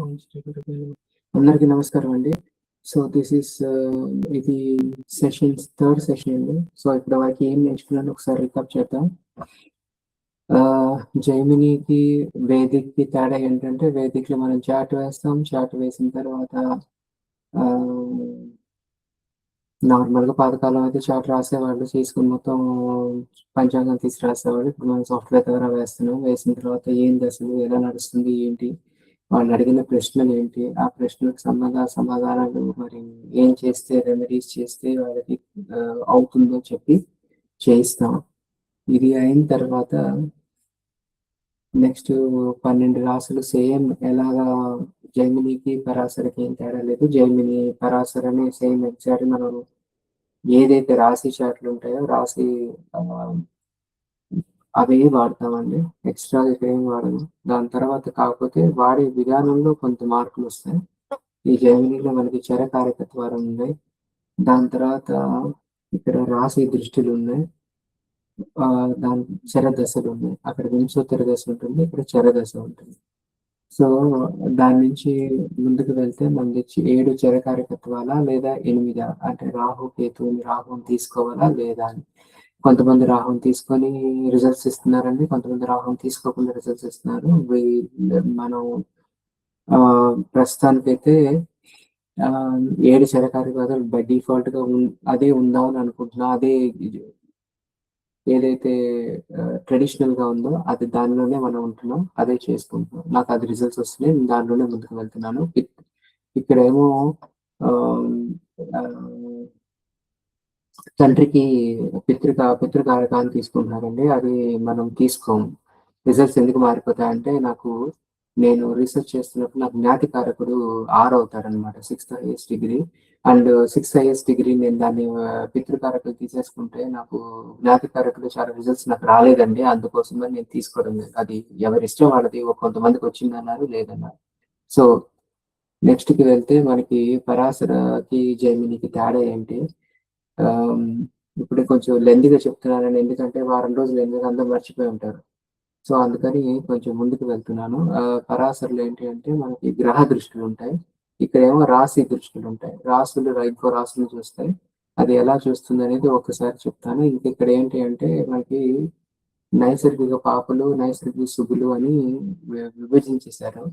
ఓం శ్రీ గురుభ్యో నమః. అందరికీ నమస్కారం అండి. సో దిస్ ఈస్ ఇది థర్డ్ సెషన్ అండి. సో ఇప్పటి వరకు ఏం నేర్చుకున్నానో ఒకసారి రికాప్ చేద్దాం. జైమినికి వేదిక్కి తేడా ఏంటంటే వేదిక్లో మనం చాట్ వేస్తాం. చాట్ వేసిన తర్వాత నార్మల్గా పాతకాలం అయితే చాట్ రాసేవాళ్ళు, చేసుకుని మొత్తం పంచాంగం తీసి రాసేవాళ్ళు. ఇప్పుడు మనం సాఫ్ట్వేర్ ద్వారా వేస్తున్నాం. వేసిన తర్వాత ఏంది అసలు, ఎలా నడుస్తుంది, ఏంటి, వాళ్ళు అడిగిన ప్రశ్నలు ఏంటి, ఆ ప్రశ్నలకు సమాధానాలు, మరి ఏం చేస్తే రెమెడీస్ చేస్తే వాళ్ళకి అవుతుందో చెప్పి చేయిస్తాం. ఇది అయిన తర్వాత నెక్స్ట్ 12 రాసులు సేమ్ ఎలాగా జైమినికి పరాశరకి ఏం తేడా లేదు. జైమిని పరాశరని సేమ్ ఎగ్జాక్ట్ మనం ఏదైతే రాశి చార్ట్లు ఉంటాయో రాశి అవే వాడతామండి. ఎక్స్ట్రా ఇక్కడ ఏం వాడము. దాని తర్వాత కాకపోతే వాడే విధానంలో కొంత మార్పులు వస్తాయి. ఈ జైమినిలో మనకి చరకారకత్వాలు ఉన్నాయి. దాని తర్వాత ఇక్కడ రాశి దృష్టిలు ఉన్నాయి. దాని చర దశలు ఉన్నాయి. అక్కడ వింశోత్తర దశ ఉంటుంది, ఇక్కడ చర దశ ఉంటుంది. సో దాని నుంచి ముందుకు వెళ్తే మనకి 7 చరకారకత్వాలా లేదా 8 అంటే రాహుని తీసుకోవాలా లేదా అని. కొంతమంది రాహుని తీసుకొని రిజల్ట్స్ ఇస్తున్నారండి, కొంతమంది రాహుని తీసుకోకుండా రిజల్ట్స్ ఇస్తున్నారు. మనం ప్రస్తుతానికైతే 7 చరకారకత్వాలు బై డిఫాల్ట్ గా అదే ఉందామని అనుకుంటున్నా. అదే ఏదైతే ట్రెడిషనల్ గా ఉందో అది దానిలోనే మనం ఉంటున్నాం, అదే చేసుకుంటున్నాం. నాకు అది రిజల్ట్స్ వస్తున్నాయి, నేను దానిలోనే ముందుకు వెళ్తున్నాను. ఇక్కడేమో తండ్రికి పితృకారకాన్ని తీసుకుంటున్నారండి, అది మనం తీసుకోము. రిజల్ట్స్ ఎందుకు మారిపోతాయంటే నేను రీసెర్చ్ చేస్తున్నప్పుడు నాకు జ్ఞాతికారకుడు 6 అవుతారనమాట, 6th highest degree. And 6th highest degree నేను దాన్ని పితృకారకులు తీసేసుకుంటే నాకు జ్ఞాతికారకులు చాలా రిజల్ట్స్ నాకు రాలేదండి. అందుకోసమని నేను తీసుకోవడం లేదు. అది ఎవరి ఇష్టం వాళ్ళది. కొంతమందికి వచ్చిందన్నారు, లేదన్నారు. సో నెక్స్ట్కి వెళ్తే మనకి పరాశరకి జైమినికి తేడా ఏంటి, ఇప్పుడు కొంచెం లెంతీగా చెప్తున్నానండి, ఎందుకంటే వారం రోజులు ఎందుకు అందరూ మర్చిపోయి ఉంటారు. సో అందుకని కొంచెం ముందుకు వెళ్తున్నాను. పరాశరులు ఏంటి అంటే మనకి గ్రహ దృష్టిలు ఉంటాయి, ఇక్కడేమో రాశి దృష్టిలు ఉంటాయి. రాశులు ఇంకో రాశులు చూస్తాయి. అది ఎలా చూస్తుంది అనేది ఒకసారి చెప్తాను. ఇక్కడ ఏంటి అంటే మనకి నైసర్గిక పాపలు, నైసర్గిక శుభులు అని విభజించేశారు.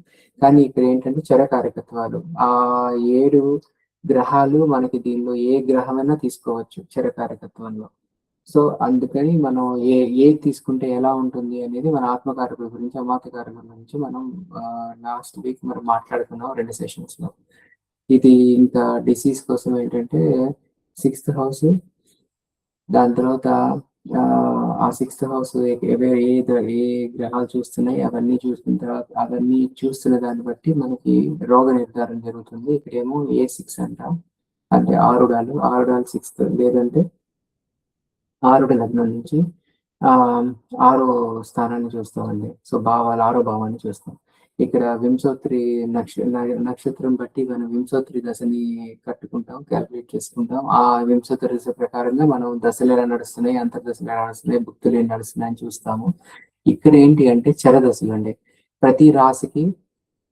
కానీ ఇక్కడ ఏంటంటే చరకారకత్వాలు, ఆ 7 గ్రహాలు మనకి దీనిలో ఏ గ్రహమైనా తీసుకోవచ్చు చరకారకత్వంలో. సో అందుకని మనం ఏది తీసుకుంటే ఎలా ఉంటుంది అనేది మన ఆత్మకారకుల గురించి, అమాత్యకారకుల గురించి మనం లాస్ట్ వీక్ మనం మాట్లాడుకున్నాం 2 సెషన్స్ లో. ఇది ఇంకా డిసీజ్ కోసం ఏంటంటే 6th హౌస్, దాని తర్వాత ఆ 6th హౌస్ ఏ గ్రహాలు చూస్తున్నాయి అవన్నీ చూసిన తర్వాత అవన్నీ చూస్తున్న దాన్ని బట్టి మనకి రోగ నిర్ధారణ జరుగుతుంది. ఇక్కడేమో A6 అంట, అంటే ఆరుడాలు 6th, లేదంటే ఆరుడ లగ్నం నుంచి 6వ స్థానాన్ని చూస్తామండి. సో భావాలు 6వ భావాన్ని చూస్తాం. ఇక్కడ వింశోత్తరి నక్షత్రం బట్టి మనం వింశోత్తరి దశని కట్టుకుంటాం, క్యాల్కులేట్ చేసుకుంటాం. ఆ వింశోత్తరి దశ ప్రకారంగా మనం దశలు ఎలా నడుస్తున్నాయి, అంతర్దశలు ఎలా నడుస్తున్నాయి, భుక్తులు ఏం నడుస్తున్నాయి అని చూస్తాము. ఇక్కడ ఏంటి అంటే చరదశలు అండి. ప్రతి రాశికి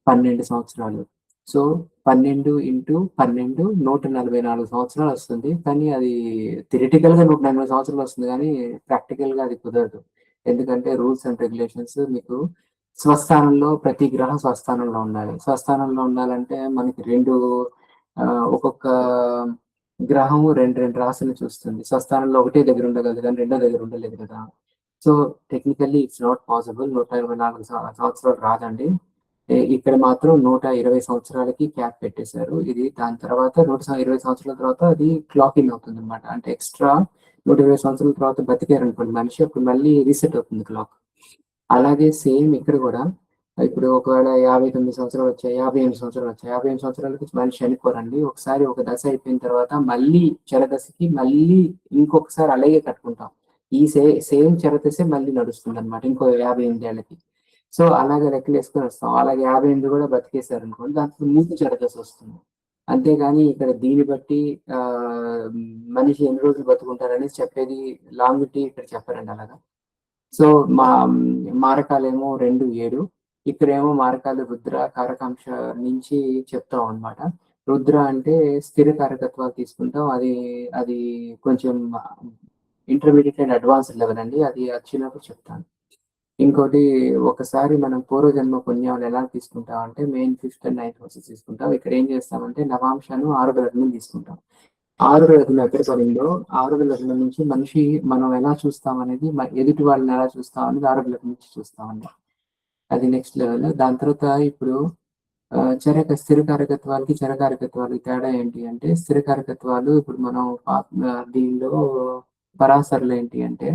12 సంవత్సరాలు. సో 12 × 12 144 సంవత్సరాలు వస్తుంది. కానీ అది థియరిటికల్ గా 140 సంవత్సరాలు వస్తుంది, కానీ ప్రాక్టికల్ గా అది కుదరదు. ఎందుకంటే రూల్స్ అండ్ రెగ్యులేషన్స్ మీకు స్వస్థానంలో ప్రతి గ్రహం స్వస్థానంలో ఉండాలి. స్వస్థానంలో ఉండాలంటే మనకి ఒక్కొక్క గ్రహం రెండు రాశులు చూస్తుంది. స్వస్థానంలో ఒకటే దగ్గర ఉండగలదు, కానీ రెండో దగ్గర ఉండలేదు కదా. So technically it's not possible. 124 సంవత్సరాలు రాదండి. ఇక్కడ మాత్రం 120 సంవత్సరాలకి క్యాప్ పెట్టేశారు. ఇది దాని తర్వాత 120 సంవత్సరాల తర్వాత అది క్లాక్ ఇన్ అవుతుంది అనమాట. అంటే ఎక్స్ట్రా 120 సంవత్సరాల తర్వాత బతికారు అనుకోండి మనిషి, అప్పుడు మళ్ళీ రీసెట్ అవుతుంది క్లాక్. అలాగే సేమ్ ఇక్కడ కూడా ఇప్పుడు ఒకవేళ 59 సంవత్సరాలు వచ్చాయి, 58 సంవత్సరాలు వచ్చాయి, 58 సంవత్సరాలకి మనిషి చనిపోరండి. ఒకసారి ఒక దశ అయిపోయిన తర్వాత మళ్ళీ చరదశకి మళ్ళీ ఇంకొకసారి అలాగే కట్టుకుంటాం. ఈ సేమ్ చరదశే మళ్ళీ నడుస్తుంది అనమాట ఇంకో 58 ఏళ్ళకి. సో అలాగే లెక్కలు వేసుకొని వస్తాం. అలాగే 58 కూడా బతికేశారు అనుకోండి, దాంట్లో ముందు చరదశ వస్తుంది. అంతేగాని ఇక్కడ దీన్ని బట్టి మనిషి ఎన్ని రోజులు బతుకుంటారనేది చెప్పేది లాంగిటీ ఇక్కడ చెప్పారండి అలాగా. సో మారకాలేమో 2, 7, ఇక్కడేమో మారకాలు రుద్ర, కారకాంక్ష నుంచి చెప్తాం అనమాట. రుద్ర అంటే స్థిర కారకత్వాలు తీసుకుంటాం. అది కొంచెం ఇంటర్మీడియేట్ అండ్ అడ్వాన్స్డ్ లెవెల్ అండి. అది వచ్చినప్పుడు చెప్తాను. ఇంకోటి ఒకసారి మనం పూర్వజన్మ పుణ్యాలు ఎలా తీసుకుంటాం అంటే main 5th and 9th houses తీసుకుంటాం. ఇక్కడ ఏం చేస్తామంటే నవాంశను 6వ లగ్నం తీసుకుంటాం. 6వ లగ్నం ఎక్కడ పడిందో 6వ లగ్నం నుంచి మనిషి మనం ఎలా చూస్తాం అనేది ఎదుటి వాళ్ళని ఎలా చూస్తాం అనేది 6వ లగ్నం నుంచి చూస్తామండి. అది నెక్స్ట్ లెవెల్. దాని తర్వాత ఇప్పుడు స్థిర కారకత్వాలకి చర కారకత్వాలకి తేడా ఏంటి అంటే స్థిర కారకత్వాలు ఇప్పుడు మనం దీనిలో పరాశరులు ఏంటి అంటే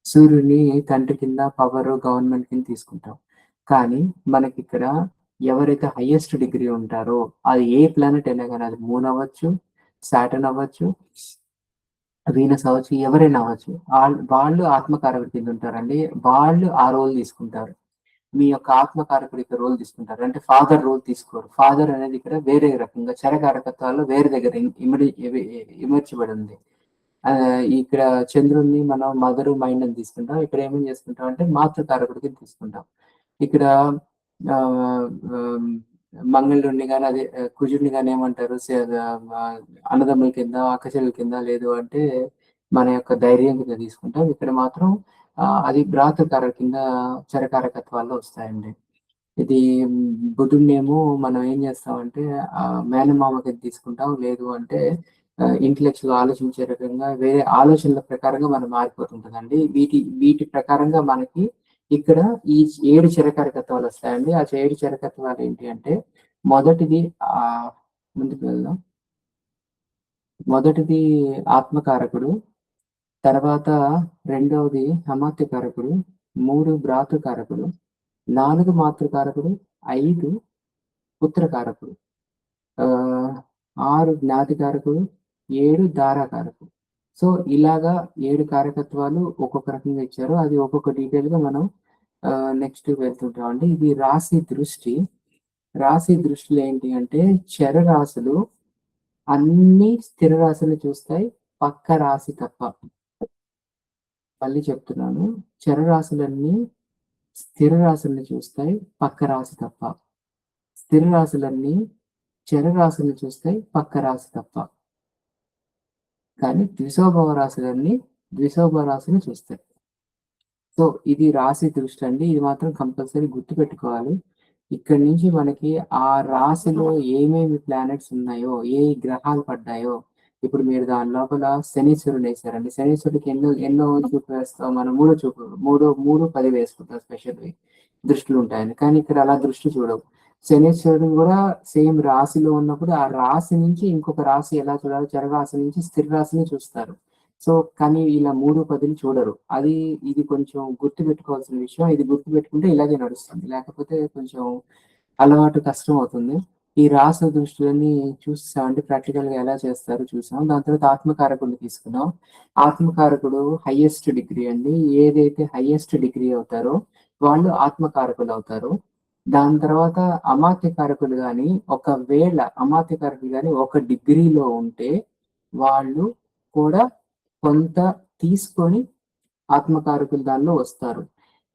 సూర్యుని తండ్రి కింద పవర్ గవర్నమెంట్ కింద తీసుకుంటాం. కానీ మనకి ఇక్కడ ఎవరైతే హైయెస్ట్ డిగ్రీ ఉంటారో అది ఏ ప్లానెట్ అయినా కానీ అది మూన్ అవ్వచ్చు, సాటర్న్ అవ్వచ్చు, వీనస్ అవ్వచ్చు, ఎవరైనా అవ్వచ్చు. వాళ్ళు ఆత్మకారకుడి కింద ఉంటారండి. వాళ్ళు ఆ రోల్ తీసుకుంటారు. మీ యొక్క ఆత్మకారకుడు ఇక్కడ రోల్ తీసుకుంటారు. అంటే ఫాదర్ రోల్ తీసుకోరు. ఫాదర్ అనేది ఇక్కడ వేరే రకంగా చరకారకత్వాల్లో వేరే దగ్గర ఇమర్చబడి ఉంది. ఇక్కడ చంద్రుడిని మనం మదర్ మైండ్ అని తీసుకుంటాం. ఇక్కడ ఏమేం చేసుకుంటాం అంటే మాతృకారకుడికి తీసుకుంటాం. ఇక్కడ మంగళుడిని కానీ అదే కుజుడిని కానీ ఏమంటారు అన్నదమ్ముల కింద, అక్కచెల్లెల కింద, లేదు అంటే మన యొక్క ధైర్యం కింద తీసుకుంటాం. ఇక్కడ మాత్రం అది భ్రాతృకార కింద చరకారకత్వాల్లో వస్తాయండి. ఇది బుధుడినేమో మనం ఏం చేస్తామంటే మేనమామ కింద తీసుకుంటాం. లేదు అంటే ఇంటలెక్చువల్ ఆలోచించే రకంగా వేరే ఆలోచనల ప్రకారంగా మనం మారిపోతుంటుందండి. వీటి ప్రకారంగా మనకి ఇక్కడ ఈ 7 చరకారకత్వాలు వస్తాయండి. ఆ 7 చరకత్వాలు ఏంటి అంటే మొదటిది ముందుకు వెళ్దాం. మొదటిది ఆత్మకారకుడు, తర్వాత రెండవది అమాత్యకారకుడు, 3 భ్రాతృకారకుడు, 4 మాతృకారకుడు, 5 పుత్రకారకుడు, 6 జ్ఞాతికారకుడు, 7 ధారాకారకుడు. సో ఇలాగా 7 కారకత్వాలు ఒక్కొక్క రకంగా ఇచ్చారు. అది ఒక్కొక్క డీటెయిల్ గా మనం నెక్స్ట్ వెళ్తుంటామండి. ఇది రాశి దృష్టి. రాశి దృష్టిలో ఏంటి అంటే చర రాశులు అన్ని స్థిర రాశులు చూస్తాయి, పక్క రాశి తప్ప. మళ్ళీ చెప్తున్నాను, చర రాశులన్నీ స్థిర రాశుల్ని చూస్తాయి, పక్క రాశి తప్ప. స్థిర రాశులన్నీ చర రాశుల్ని చూస్తాయి, పక్క రాశి తప్ప. కానీ ద్విశోభవ రాశులన్నీ ద్విశోభవ రాశిని చూస్తాయి. సో ఇది రాశి దృష్టి అండి. ఇది మాత్రం కంపల్సరీ గుర్తు పెట్టుకోవాలి. ఇక్కడి నుంచి మనకి ఆ రాశిలో ఏమేమి ప్లానెట్స్ ఉన్నాయో, ఏ గ్రహాలు పడ్డాయో, ఇప్పుడు మీరు దాని లోపల శనీశ్వరుడు వేసారండి. శనీశ్వరుడికి ఎన్నో చూపు వేస్తాం మనం? 3 చూపు, 3 10 వేసుకుంటాం స్పెషల్ దృష్టిలు ఉంటాయని. కానీ ఇక్కడ అలా దృష్టి చూడవు. శనీశ్వరుడు కూడా సేమ్ రాశిలో ఉన్నప్పుడు ఆ రాశి నుంచి ఇంకొక రాశి ఎలా చూడాలి, చరరాశి నుంచి స్థిర రాశిని చూస్తారు. సో కానీ ఇలా 3 10 చూడరు. ఇది కొంచెం గుర్తు పెట్టుకోవాల్సిన విషయం. ఇది గుర్తు పెట్టుకుంటే ఇలాగే నడుస్తుంది, లేకపోతే కొంచెం అలవాటు కష్టం అవుతుంది. ఈ రాశి దృష్టిని చూసామంటే ప్రాక్టికల్ గా ఎలా చేస్తారో చూసాం. దాని తర్వాత ఆత్మకారకుడిని తీసుకున్నాం. ఆత్మకారకుడు హైయెస్ట్ డిగ్రీ అండి. ఏదైతే హైయెస్ట్ డిగ్రీ అవుతారో వాళ్ళు ఆత్మకారకులు అవుతారు. దాని తర్వాత అమాత్యకారకులు కానీ, ఒకవేళ అమాత్యకారకులు కానీ ఒక డిగ్రీలో ఉంటే వాళ్ళు కూడా కొంత తీసుకొని ఆత్మకారకులు దానిలో వస్తారు.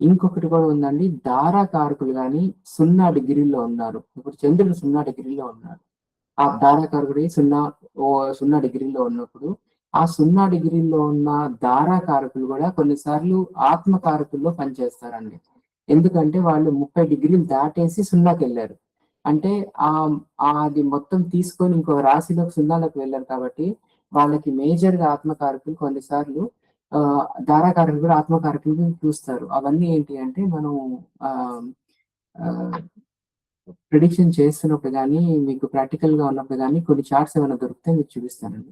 ఇంకొకటి కూడా ఉందండి, ధారాకారకులు కానీ 0 డిగ్రీలో ఉన్నారు. ఇప్పుడు చంద్రుడు 0 డిగ్రీలో ఉన్నాడు. ఆ ధారాకారకుడి 0 డిగ్రీలో ఉన్నప్పుడు ఆ 0 డిగ్రీలో ఉన్న ధారాకారకులు కూడా కొన్నిసార్లు ఆత్మకారకుల్లో పనిచేస్తారండి. ఎందుకంటే వాళ్ళు 30 డిగ్రీలు దాటేసి 0కి వెళ్ళారు. అంటే అది మొత్తం తీసుకొని ఇంకో రాశిలోకి 0లోకి వెళ్ళారు కాబట్టి వాళ్ళకి మేజర్ గా ఆత్మకారకులు కొన్నిసార్లు ధారాకారకులు కూడా ఆత్మకారకులు చూస్తారు. అవన్నీ ఏంటి అంటే మనం ప్రిడిక్షన్ చేస్తున్నప్పుడు కానీ, మీకు ప్రాక్టికల్ గా ఉన్నప్పుడు కానీ కొన్ని చార్ట్స్ ఏమైనా దొరికితే మీకు చూపిస్తానండి.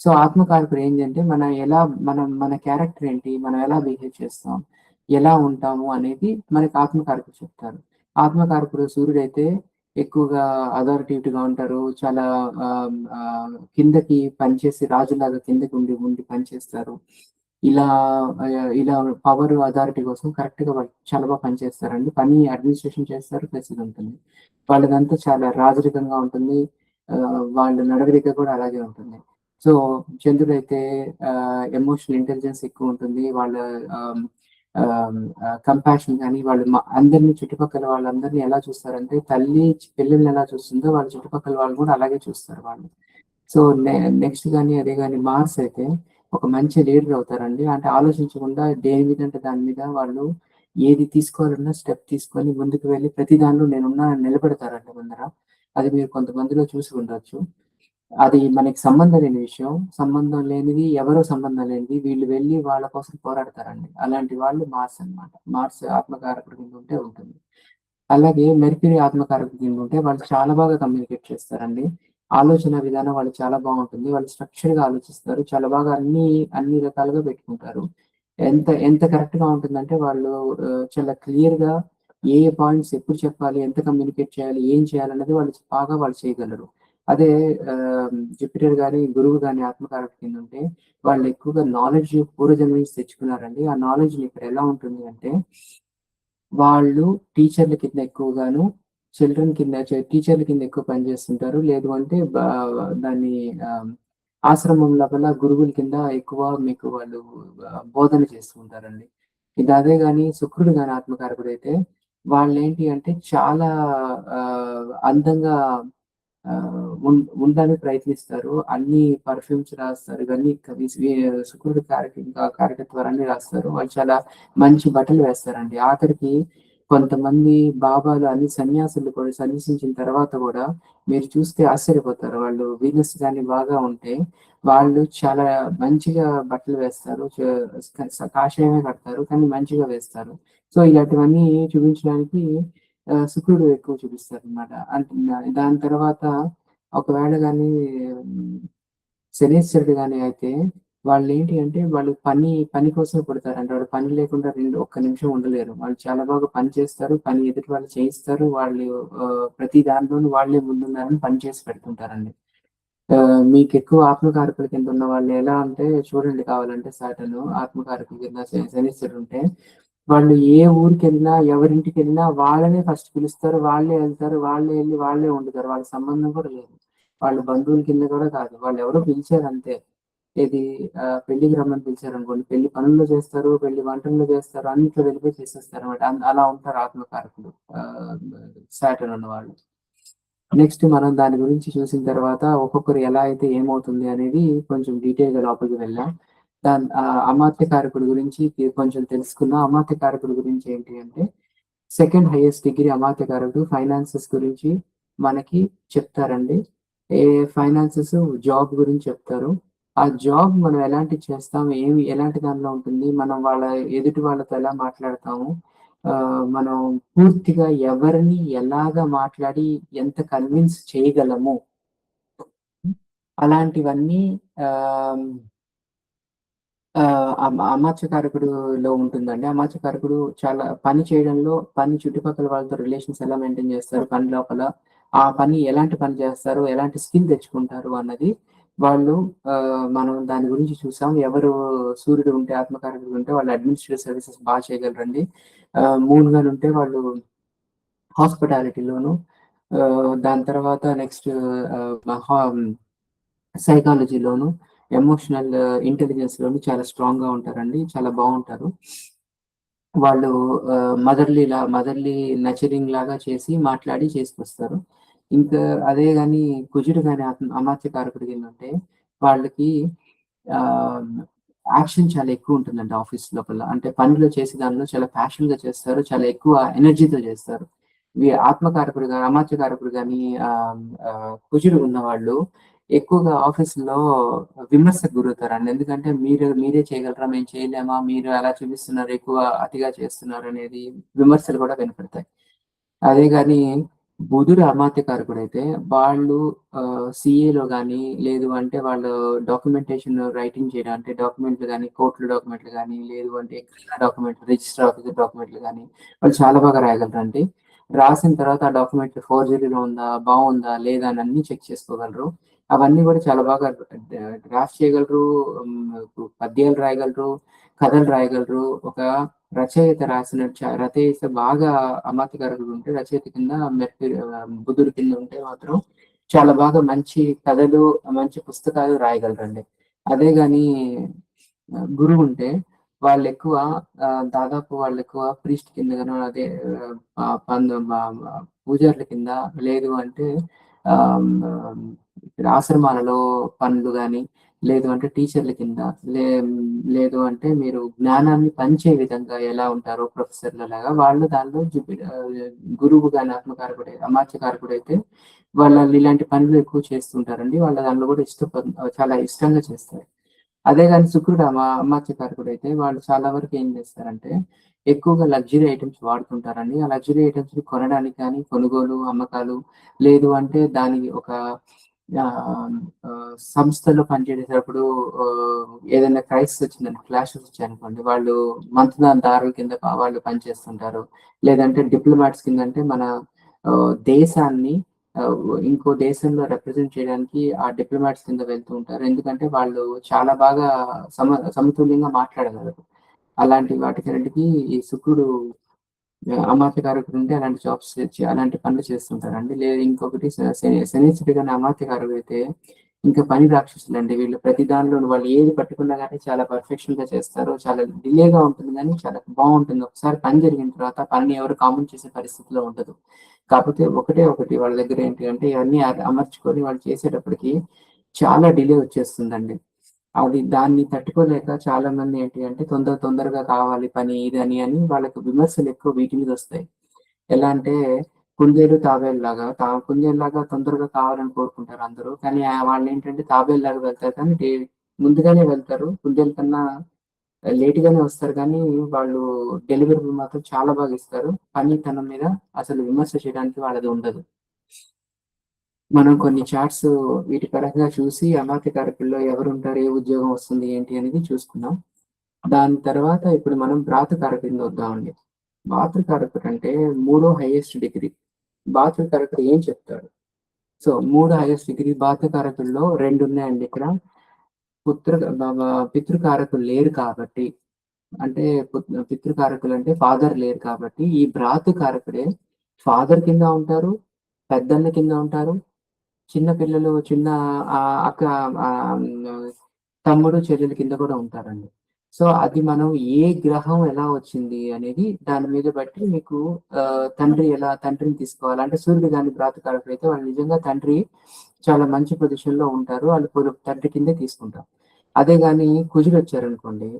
సో ఆత్మకారకుడు ఏంటంటే మన క్యారెక్టర్ ఏంటి, మనం ఎలా బిహేవ్ చేస్తాం, ఎలా ఉంటాము అనేది మనకి ఆత్మకారకుడు చెప్తారు. ఆత్మకారకుడు సూర్యుడు అయితే ఎక్కువగా అథారిటేటివ్గా ఉంటారు. చాలా కిందకి పనిచేసి రాజులాగా కిందకి ఉండి పనిచేస్తారు. ఇలా ఇలా పవర్ అథారిటీ కోసం కరెక్ట్ గా చాలా బాగా పనిచేస్తారండి. పని అడ్మినిస్ట్రేషన్ చేస్తారు, ప్లస్ ఇది ఉంటుంది. వాళ్ళదంతా చాలా రాజరికంగా ఉంటుంది. వాళ్ళ నడవడిక కూడా అలాగే ఉంటుంది. సో చంద్రుడు అయితే ఎమోషనల్ ఇంటెలిజెన్స్ ఎక్కువ ఉంటుంది. వాళ్ళ కంపాషన్ గాని వాళ్ళు అందరిని చుట్టుపక్కల వాళ్ళందరిని ఎలా చూస్తారంటే తల్లి పిల్లల్ని ఎలా చూస్తుందో వాళ్ళ చుట్టుపక్కల వాళ్ళు కూడా అలాగే చూస్తారు వాళ్ళు. సో, నెక్స్ట్ గాని అదే గాని మార్స్ అయితే ఒక మంచి లీడర్ అవుతారండి. అంటే ఆలోచించకుండా దేని మీదంటే దాని మీద వాళ్ళు ఏది తీసుకోవాలన్నా స్టెప్ తీసుకొని ముందుకు వెళ్లి ప్రతి దానిలో నేనున్నానని నిలబెడతారండి ముందర. అది మీరు కొంతమందిలో చూసి ఉండొచ్చు. అది మనకి సంబంధం లేని విషయం. సంబంధం లేనిది ఎవరో సంబంధం లేనిది వీళ్ళు వెళ్లి వాళ్ళ కోసం పోరాడతారండి. అలాంటి వాళ్ళు మార్స్ అన్నమాట. మార్స్ ఆత్మకారకుడి కింద ఉంటే ఉంటుంది. అలాగే మెర్క్యూరీ ఆత్మకారకుడి కింద ఉంటే వాళ్ళు చాలా బాగా కమ్యూనికేట్ చేస్తారండి. ఆలోచన విధానం వాళ్ళు చాలా బావుంటుంది. వాళ్ళు స్ట్రక్చర్‌గా ఆలోచిస్తారు. చాలా బాగా అన్ని రకాలుగా పెట్టుకుంటారు. ఎంత ఎంత కరెక్ట్‌గా ఉంటుందంటే వాళ్ళు చాలా క్లియర్‌గా ఏ ఏ పాయింట్స్ ఎప్పుడు చెప్పాలి, ఎంత కమ్యూనికేట్ చేయాలి, ఏం చేయాలన్నది వాళ్ళు చేయగలరు. అదే జూపిటర్ గాని, గురువు గాని ఆత్మకారకుడి కిందుంటే వాళ్ళు ఎక్కువగా నాలెడ్జ్ పూర్వజన్మ నుంచి తెచ్చుకున్నారండి. ఆ నాలెడ్జ్‌ని ఇక్కడ ఎలా ఉంటుంది అంటే వాళ్ళు టీచర్‌ల కింద ఎక్కువగాను, టీచర్‌ల కింద ఎక్కువ పని చేస్తుంటారు. లేదు అంటే దాన్ని ఆహ్, ఆశ్రమం లోపల గురువుల కింద ఎక్కువ మీకు వాళ్ళు బోధన చేస్తూ ఉంటారండి. ఇది అదే గాని శుక్రుడు గాని ఆత్మకారకుడైతే వాళ్ళేంటి అంటే చాలా అందంగా ఉండడానికి ప్రయత్నిస్తారు. అన్ని పర్ఫ్యూమ్స్ రాస్తారు. ఇవన్నీ శుక్రుడి కారకత్వాలన్నీ రాస్తారు. వాళ్ళు చాలా మంచి బట్టలు వేస్తారండి. ఆఖరికి కొంతమంది బాబాలు అన్ని సన్యాసులు కూడా సన్యసించిన తర్వాత గూడా మీరు చూస్తే ఆశ్చర్యపోతారు. వాళ్ళు వీనస్ గాని బాగా ఉంటే వాళ్ళు చాలా మంచిగా బట్టలు వేస్తారు. కాషాయమే కడతారు. కానీ మంచిగా వేస్తారు. సో, ఇలాంటివన్నీ చూపించడానికి శుక్రుడు ఎక్కువ చూపిస్తారనమాట. దాని తర్వాత ఒకవేళ గాని హ్మ్, శనీశ్వరుడు గాని అయితే వాళ్ళేంటి అంటే వాళ్ళు పని కోసమే పుడతారంట. వాళ్ళు పని లేకుండా ఒక్క నిమిషం ఉండలేరు. వాళ్ళు చాలా బాగా పని చేస్తారు. పని ఎదుటి వాళ్ళు చేయిస్తారు. వాళ్ళు ప్రతి దాంట్లోనూ వాళ్ళే ముందున్నారని పని చేసి పెడుతుంటారండి. మీకెక్కువ ఆత్మకారకుల కింద ఉన్న వాళ్ళు ఎలా అంటే చూడండి కావాలంటే సాటర్న్ ఆత్మకారకుల కింద శనీశ్వరుడుంటే వాళ్ళు ఏ ఊరికెళ్ళినా, ఎవరింటికెళ్ళినా వాళ్ళనే ఫస్ట్ పిలుస్తారు. వాళ్ళే ఎళ్తారు. వాళ్ళే ఎళ్లి వాళ్ళే వండుతారు. వాళ్ళకి సంబంధం కూడా లేదు. వాళ్ళు బంధువుల కింద కూడా కాదు. వాళ్ళెవరో పిలిచారంతే. ఏది పెళ్ళికి రమ్మని పిలిచారనుకోండి, పెళ్లి పనుల్లో చేస్తారు, పెళ్లి వంటల్లో చేస్తారు, అన్నిట్లో వెళ్ళిపోయి చేసేస్తారనమాట. అలా ఉంటారు ఆత్మకారకులు. సాటర్న్ ఉన్నవాళ్ళు. నెక్స్ట్ మనం దాని గురించి చూసిన తర్వాత ఒక్కొక్కరు ఎలా అయితే ఏమవుతుంది అనేది కొంచెం డీటెయిల్‌గా లోపలికి వెళ్ళాం. అమాత్య కారకుడి గురించి కొంచెం తెలుసుకుందాం. అమాత్య కారకుడి గురించి ఏంటి అంటే సెకండ్ హైయెస్ట్ డిగ్రీ అమాత్య కారకుడు ఫైనాన్సెస్ గురించి మనకి చెప్తారండి. ఏ ఫైనాన్సెస్ జాబ్ గురించి చెప్తారు. ఆ జాబ్ మనం ఎలాంటిది చేస్తాం, ఎలాంటి దానిలో ఉంటుంది, మనం ఎదుటి వాళ్ళతో ఎలా మాట్లాడతాము, మనం పూర్తిగా ఎవరిని ఎలాగా మాట్లాడి ఎంత కన్విన్స్ చేయగలము. అలాంటివన్నీ ఆహ్, అమాత్యకారకుడులో ఉంటుందండి. అమాత్యకారకుడు చాలా పని చేయడంలో చుట్టుపక్కల వాళ్ళతో రిలేషన్స్ ఎలా మెయింటైన్ చేస్తారు పని లోపల, ఆ పని ఎలాంటి పని చేస్తారు, ఎలాంటి స్కిల్ తెచ్చుకుంటారు అన్నది వాళ్ళు మనం దాని గురించి చూసాం. సూర్యుడు ఉంటే ఆత్మకారకుడు ఉంటే వాళ్ళు అడ్మినిస్ట్రేటివ్ సర్వీసెస్ చేయగలరండి. మూన్ గాని ఉంటే వాళ్ళు హాస్పిటాలిటీలోను దాని తర్వాత నెక్స్ట్ మహా సైకాలజీలోను, ఎమోషనల్ ఇంటెలిజెన్స్‌లోను చాలా స్ట్రాంగ్‌గా ఉంటారండి. చాలా బావుంటారు. వాళ్ళు మదర్‌లీ నర్చరింగ్ లాగా చేసి మాట్లాడి చేసుకొస్తారు. ఇంకా అదే గాని కుజుడు గాని అమాత్య కారకుడు కిందుంటే వాళ్ళకి ఆహ్, యాక్షన్ చాలా ఎక్కువుంటుందండి ఆఫీస్ లోపల. అంటే పనిలో చేసే దానిలో చాలా ప్యాషన్‌గా చేస్తారు. చాలా ఎక్కువ ఎనర్జీతో చేస్తారు. అమాత్య కారకుడు గాని కుజుడు ఉన్నవాళ్ళు ఎక్కువగా ఆఫీస్‌లో విమర్శకు గురవుతారండి. ఎందుకంటే మీరే చేయగలరా? మేము చేయలేమా? మీరు అలా చూపిస్తున్నారు, ఎక్కువ అతిగా చేస్తున్నారనేది విమర్శలు కూడా వినపడతాయి. అదే గాని బుధుడు అమాత్యకారకుడైతే వాళ్ళు సీఏలో గాని, లేదు అంటే వాళ్ళు డాక్యుమెంటేషన్ రైటింగ్ చేయడం అంటే డాక్యుమెంట్‌లు గాని, కోర్ట్‌లో డాక్యుమెంట్‌లు గాని, లేదు అంటే క్రీడా డాక్యుమెంట్‌లు, రిజిస్టర్ ఆఫీసర్ డాక్యుమెంట్‌లు గాని వాళ్ళు చాలా బాగా రాయగలరండి. రాసిన తర్వాత ఆ డాక్యుమెంట్ ఫోర్జరీగా ఉందా? బావుందా? లేదా? అని అన్నీ చెక్ చేసుకోగలరు. అవన్నీ కూడా చాలా బాగా డ్రాఫ్ట్ చేయగలరు. పద్యాలు రాయగలరు. కథలు రాయగలరు. ఒక రచయిత బాగా అమాత్యకారకుడు ఉంటే రచయిత కింద బుధుడు కింద ఉంటే మాత్రం చాలా బాగా మంచి కథలు, మంచి పుస్తకాలు రాయగలరండి. అదే గాని గురువుంటే వాళ్ళెక్కువ దాదాపు వాళ్ళెక్కువ ప్రీస్ట్ కిందగాను అదే పూజారుల కింద లేదు అంటే ఆహ్, ఆహ్, ఇక్కడ ఆశ్రమాలలో పనులు గాని, లేదు అంటే టీచర్ల కింద, లే లేదు అంటే మీరు జ్ఞానాన్ని పంచే విధంగా ఎలా ఉంటారో ప్రొఫెసర్‌లలాగా వాళ్ళు దానిలో గురువు గాని అమాత్యకారకుడైతే వాళ్ళు ఇలాంటి పనులు ఎక్కువ చేస్తుంటారండి. వాళ్ళు దానిలో కూడా చాలా ఇష్టంగా చేస్తారు. అదే గాని శుక్రుడు అమాత్యకారకుడైతే వాళ్ళు చాలా వరకు ఏం చేస్తారంటే, ఎక్కువగా లగ్జరీ ఐటెమ్స్ వాడుతుంటారండి. ఆ లగ్జరీ ఐటెమ్స్‌ని కొనడానికి గాని, కొనుగోలు, అమ్మకాలు లేదు అంటే దాని ఒక ఆహ్, సంస్థలో పనిచేసేటప్పుడు ఏదైనా క్రైసిస్ వచ్చిందనుకో, క్లాషెస్ వచ్చాయనుకోండి, వాళ్ళు మంతనాదారుల కింద వాళ్ళు పనిచేస్తుంటారు. లేదంటే డిప్లొమాట్స్ కిందంటే మన దేశాన్ని ఇంకో దేశంలో రిప్రజెంట్ చేయడానికి ఆ డిప్లొమాట్స్ కింద వెళ్తూ ఉంటారు. ఎందుకంటే వాళ్ళు చాలా బాగా సమతుల్యంగా మాట్లాడగలరు. అలాంటి వాటికన్నిటికి ఈ శుక్రుడు అమాత్యకారకుడుంటే అలాంటి జాబ్స్ అలాంటి పనులు చేస్తుంటారండి. లేదు ఇంకొకటి శనీశ్వరుడు గాని అమాత్యకారకుడైతే ఇంకా పని రాక్షసులండి వీళ్ళు. ప్రతి దానిలోను వాళ్ళు ఏది పట్టుకున్నా గాని చాలా పర్ఫెక్షన్‌గా చేస్తారు. చాలా డిలేగా ఉంటుంది గానీ చాలా బావుంటుంది. ఒకసారి పని జరిగిన తర్వాత పనిని ఎవరు కామెంట్ చేసే పరిస్థితిలో ఉండదు. కాపోతే ఒకటే ఒకటి వాళ్ళ దగ్గర ఏంటి అంటే ఇవన్నీ అమర్చుకొని వాళ్ళు చేసేటప్పటికి చాలా డిలే వచ్చేస్తుందండి. దాన్ని తట్టుకోలేక చాలామంది ఏంటి అంటే తొందరగా కావాలి పని ఇదని అని వాళ్ళకి విమర్శలు ఎక్కువ వీటి మీదొస్తాయి. ఎలా అంటే కుందేలు తాబేలులాగా కుందేలులాగా తొందరగా కావాలని కోరుకుంటారు అందరూ. కానీ వాళ్ళేంటంటే తాబేలులాగా వెళ్తారు కానీ ముందుగానే వెళ్తారు. కుందేలు కన్నా లేట్‌గానే వస్తారు కానీ వాళ్ళు డెలివరీ మాత్రం చాలా బాగా ఇస్తారు. పనితనం మీద అసలు విమర్శ చేయడానికి వాళ్ళది ఉండదు. మనం కొన్ని చార్ట్స్ వీటి పరంగా చూసి అమాత్య కారకుల్లో ఎవరుంటారు? ఏ ఉద్యోగం వస్తుంది? ఏంటి అనేది చూసుకున్నాం. దాని తర్వాత ఇప్పుడు మనం భ్రాతృకారకుడిని వద్దామండి. భ్రాతృకారకుడంటే మూడో హైయెస్ట్ డిగ్రీ. భ్రాతృకారకుడు ఏం చెప్తాడు? సో, మూడో హైయెస్ట్ డిగ్రీ భ్రాతృకారకుల్లో 2 ఉన్నాయండి ఇక్కడ. పుత్ర బ బ పితృకారకులు లేరు కాబట్టి అంటే పితృకారకులంటే ఫాదర్ లేరు కాబట్టి ఈ భ్రాతృకారకుడే ఫాదర్ కింద ఉంటారు, పెద్దన్న కింద ఉంటారు, చిన్న పిల్లలు చిన్న అక్క తమ్ముడు, చెల్లెలు కింద కూడా ఉంటారండి. సో, అది మనం ఏ గ్రహం ఎలా వచ్చింది అనేది దాని మీద బట్టి మీకు తండ్రిని తీసుకోవాలి. అంటే సూర్యుడు గాని భ్రాతృకారకుడైతే వాళ్ళు నిజంగా తండ్రి చాలా మంచి పొజిషన్‌లో ఉంటారు. వాళ్ళు తండ్రి కిందే తీసుకుంటాం. అదే గాని కుజుడొచ్చారనుకోండి,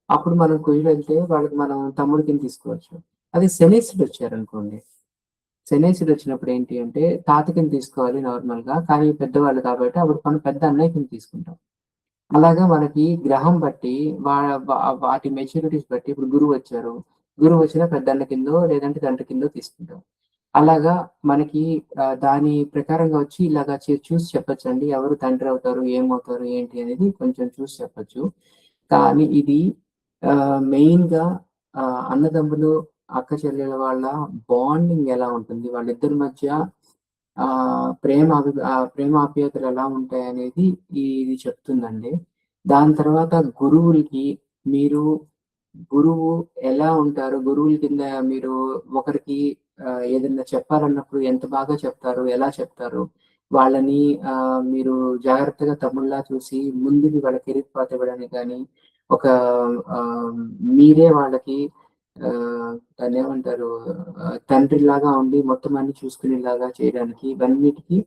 అప్పుడు మనం కుజుడెళ్తే వాళ్ళకి మనం తమ్ముడి కింద తీసుకోవచ్చు. అదే శనీశ్వరుడొచ్చారనుకోండి శనేశ్వరుడొచ్చినప్పుడు ఏంటి అంటే, తాత కింద తీసుకోవాలి నార్మల్‌గా. కానీ పెద్దవాళ్ళు కాబట్టి అప్పుడు మనం పెద్ద అన్నయ్య కింద తీసుకుంటాం. అలాగా మనకి గ్రహం బట్టి వా వా వాటి మెచ్యూరిటీస్ బట్టి ఇప్పుడు గురువొచ్చారు. గురువొచ్చినా పెద్దన్న కిందో, లేదంటే తండ్రి కిందో తీసుకుంటాం. అలాగా మనకి దాని ప్రకారంగా వచ్చి ఇలాగా చూసి చెప్పొచ్చండి. ఎవరు తండ్రి అవుతారు, ఏమవుతారు, ఏంటి అనేది కొంచెం చూసి చెప్పొచ్చు. కానీ ఇది మెయిన్‌గా అన్నదమ్ములు, అక్క చెల్లెల వాళ్ళ బాండింగ్ ఎలా ఉంటుంది? వాళ్ళిద్దరి మధ్య ప్రేమాప్యాయతలు ఎలా ఉంటాయనేది ఇది చెప్తుందండి. దాని తర్వాత గురువులకి మీరు గురువు ఎలా ఉంటారు? గురువుల కింద మీరు ఒకరికి ఏదన్నా చెప్పాలన్నప్పుడు ఎంత బాగా చెప్తారు? ఎలా చెప్తారు? వాళ్ళని మీరు జాగ్రత్తగా తమ్ముడిలా చూసి ముందుకి వాళ్ళ కెరీర్ పాత్ ఇవ్వడానికి గాని, ఒక మీరే వాళ్ళకి దాన్నేమంటారు తండ్రిలాగా ఉండి మొత్తం అన్ని చూసుకునేలాగా చేయడానికి ఇవన్నిటికి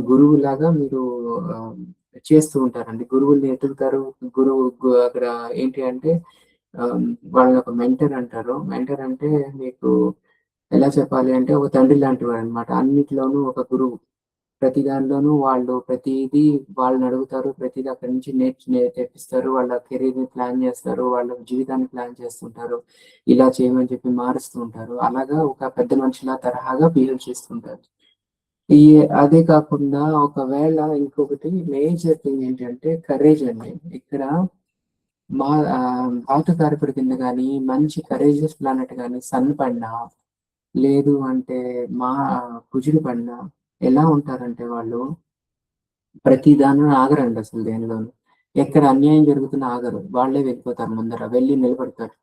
గురువులాగా మీరు ఆహ్, చేస్తూ ఉంటారండి. గురువుల్ని ఎతుకుతారు. అక్కడ ఏంటి అంటే ఆహ్, వాళ్ళని ఒక మెంటర్ అంటారు. మెంటర్ అంటే మీకు ఎలా చెప్పాలి అంటే ఒక తండ్రి లాంటి వాడనమాట. అన్నిట్లోనూ ఒక గురువు. ప్రతి దానిలోనూ వాళ్ళు ప్రతీదీ వాళ్ళనడుగుతారు. ప్రతీదీ అక్కడి నుంచి తెప్పిస్తారు. వాళ్ళ కెరీర్‌ని ప్లాన్ జేస్తారు. వాళ్ళ జీవితాన్ని ప్లాన్ చేస్తుంటారు. ఇలా చేయమని చెప్పి మారుస్తూ ఉంటారు. అలాగా ఒక పెద్ద మనిషిలా తరహాగా బిహేవ్ చేస్తుంటారు. ఈ అదే కాకుండా ఒకవేళ ఇంకొకటి మేజర్ థింగ్ ఏంటంటే కరేజ్ అండి. ఇక్కడ ఆటకారకుడి కింద గాని, మంచి కరేజియస్ ప్లానెట్ గాని సన్ పడినా, లేదు అంటే కుజుడు పడినా ఎలా ఉంటారంటే వాళ్ళు ప్రతి దానిలోనూ ఆగరండి అసలు దేనిలోను. ఎక్కడ అన్యాయం జరుగుతున్నా ఆగరు. వాళ్ళే వెళ్ళిపోతారు ముందర. వెళ్లి నిలబడతారు.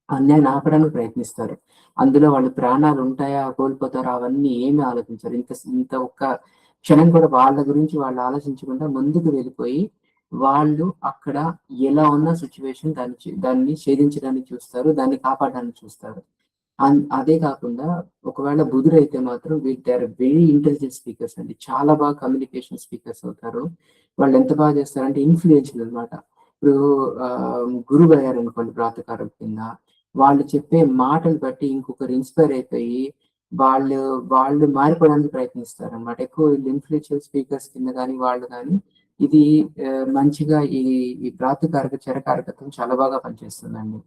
అన్యాయాన్ని ఆపడానికి ప్రయత్నిస్తారు. అందులో వాళ్ళ ప్రాణాలుంటాయా? కోల్పోతారా? అవన్నీ ఏమి ఆలోచించరు. ఇంత ఒక్క క్షణం కూడా వాళ్ళ గురించి వాళ్ళు ఆలోచించకుండా ముందుకు వెళ్ళిపోయి వాళ్ళు అక్కడ ఎలా ఉన్న సిట్యుయేషన్ దాన్ని ఛేదించడానికి చూస్తారు. దాన్ని కాపాడడానికి చూస్తారు. అదే కాకుండా ఒకవేళ బుధుడైతే మాత్రం they are very intelligent speakers అండి. చాలా బాగా కమ్యూనికేషన్ స్పీకర్స్ అవుతారు. వాళ్ళు ఎంత బాగా చేస్తారంటే ఇన్‌ఫ్లూయెన్షియల్ అన్నమాట. ఇప్పుడు గురువయ్యారనుకోండి ప్రాతకాలం కింద, వాళ్ళు చెప్పే మాటలు బట్టి ఇంకొకరు ఇన్‌స్పైర్ అయిపోయి వాళ్ళు వాళ్ళు మారిపోవడానికి ప్రయత్నిస్తారన్నమాట. ఎక్కువ వీళ్ళు ఇన్‌ఫ్లూయెన్షియల్ స్పీకర్స్ కింద గాని, వాళ్ళు గాని ఇది మంచిగా ఈ ప్రాతకారక, చెరకారకత్వం చాలా బాగా పనిచేస్తుందండి.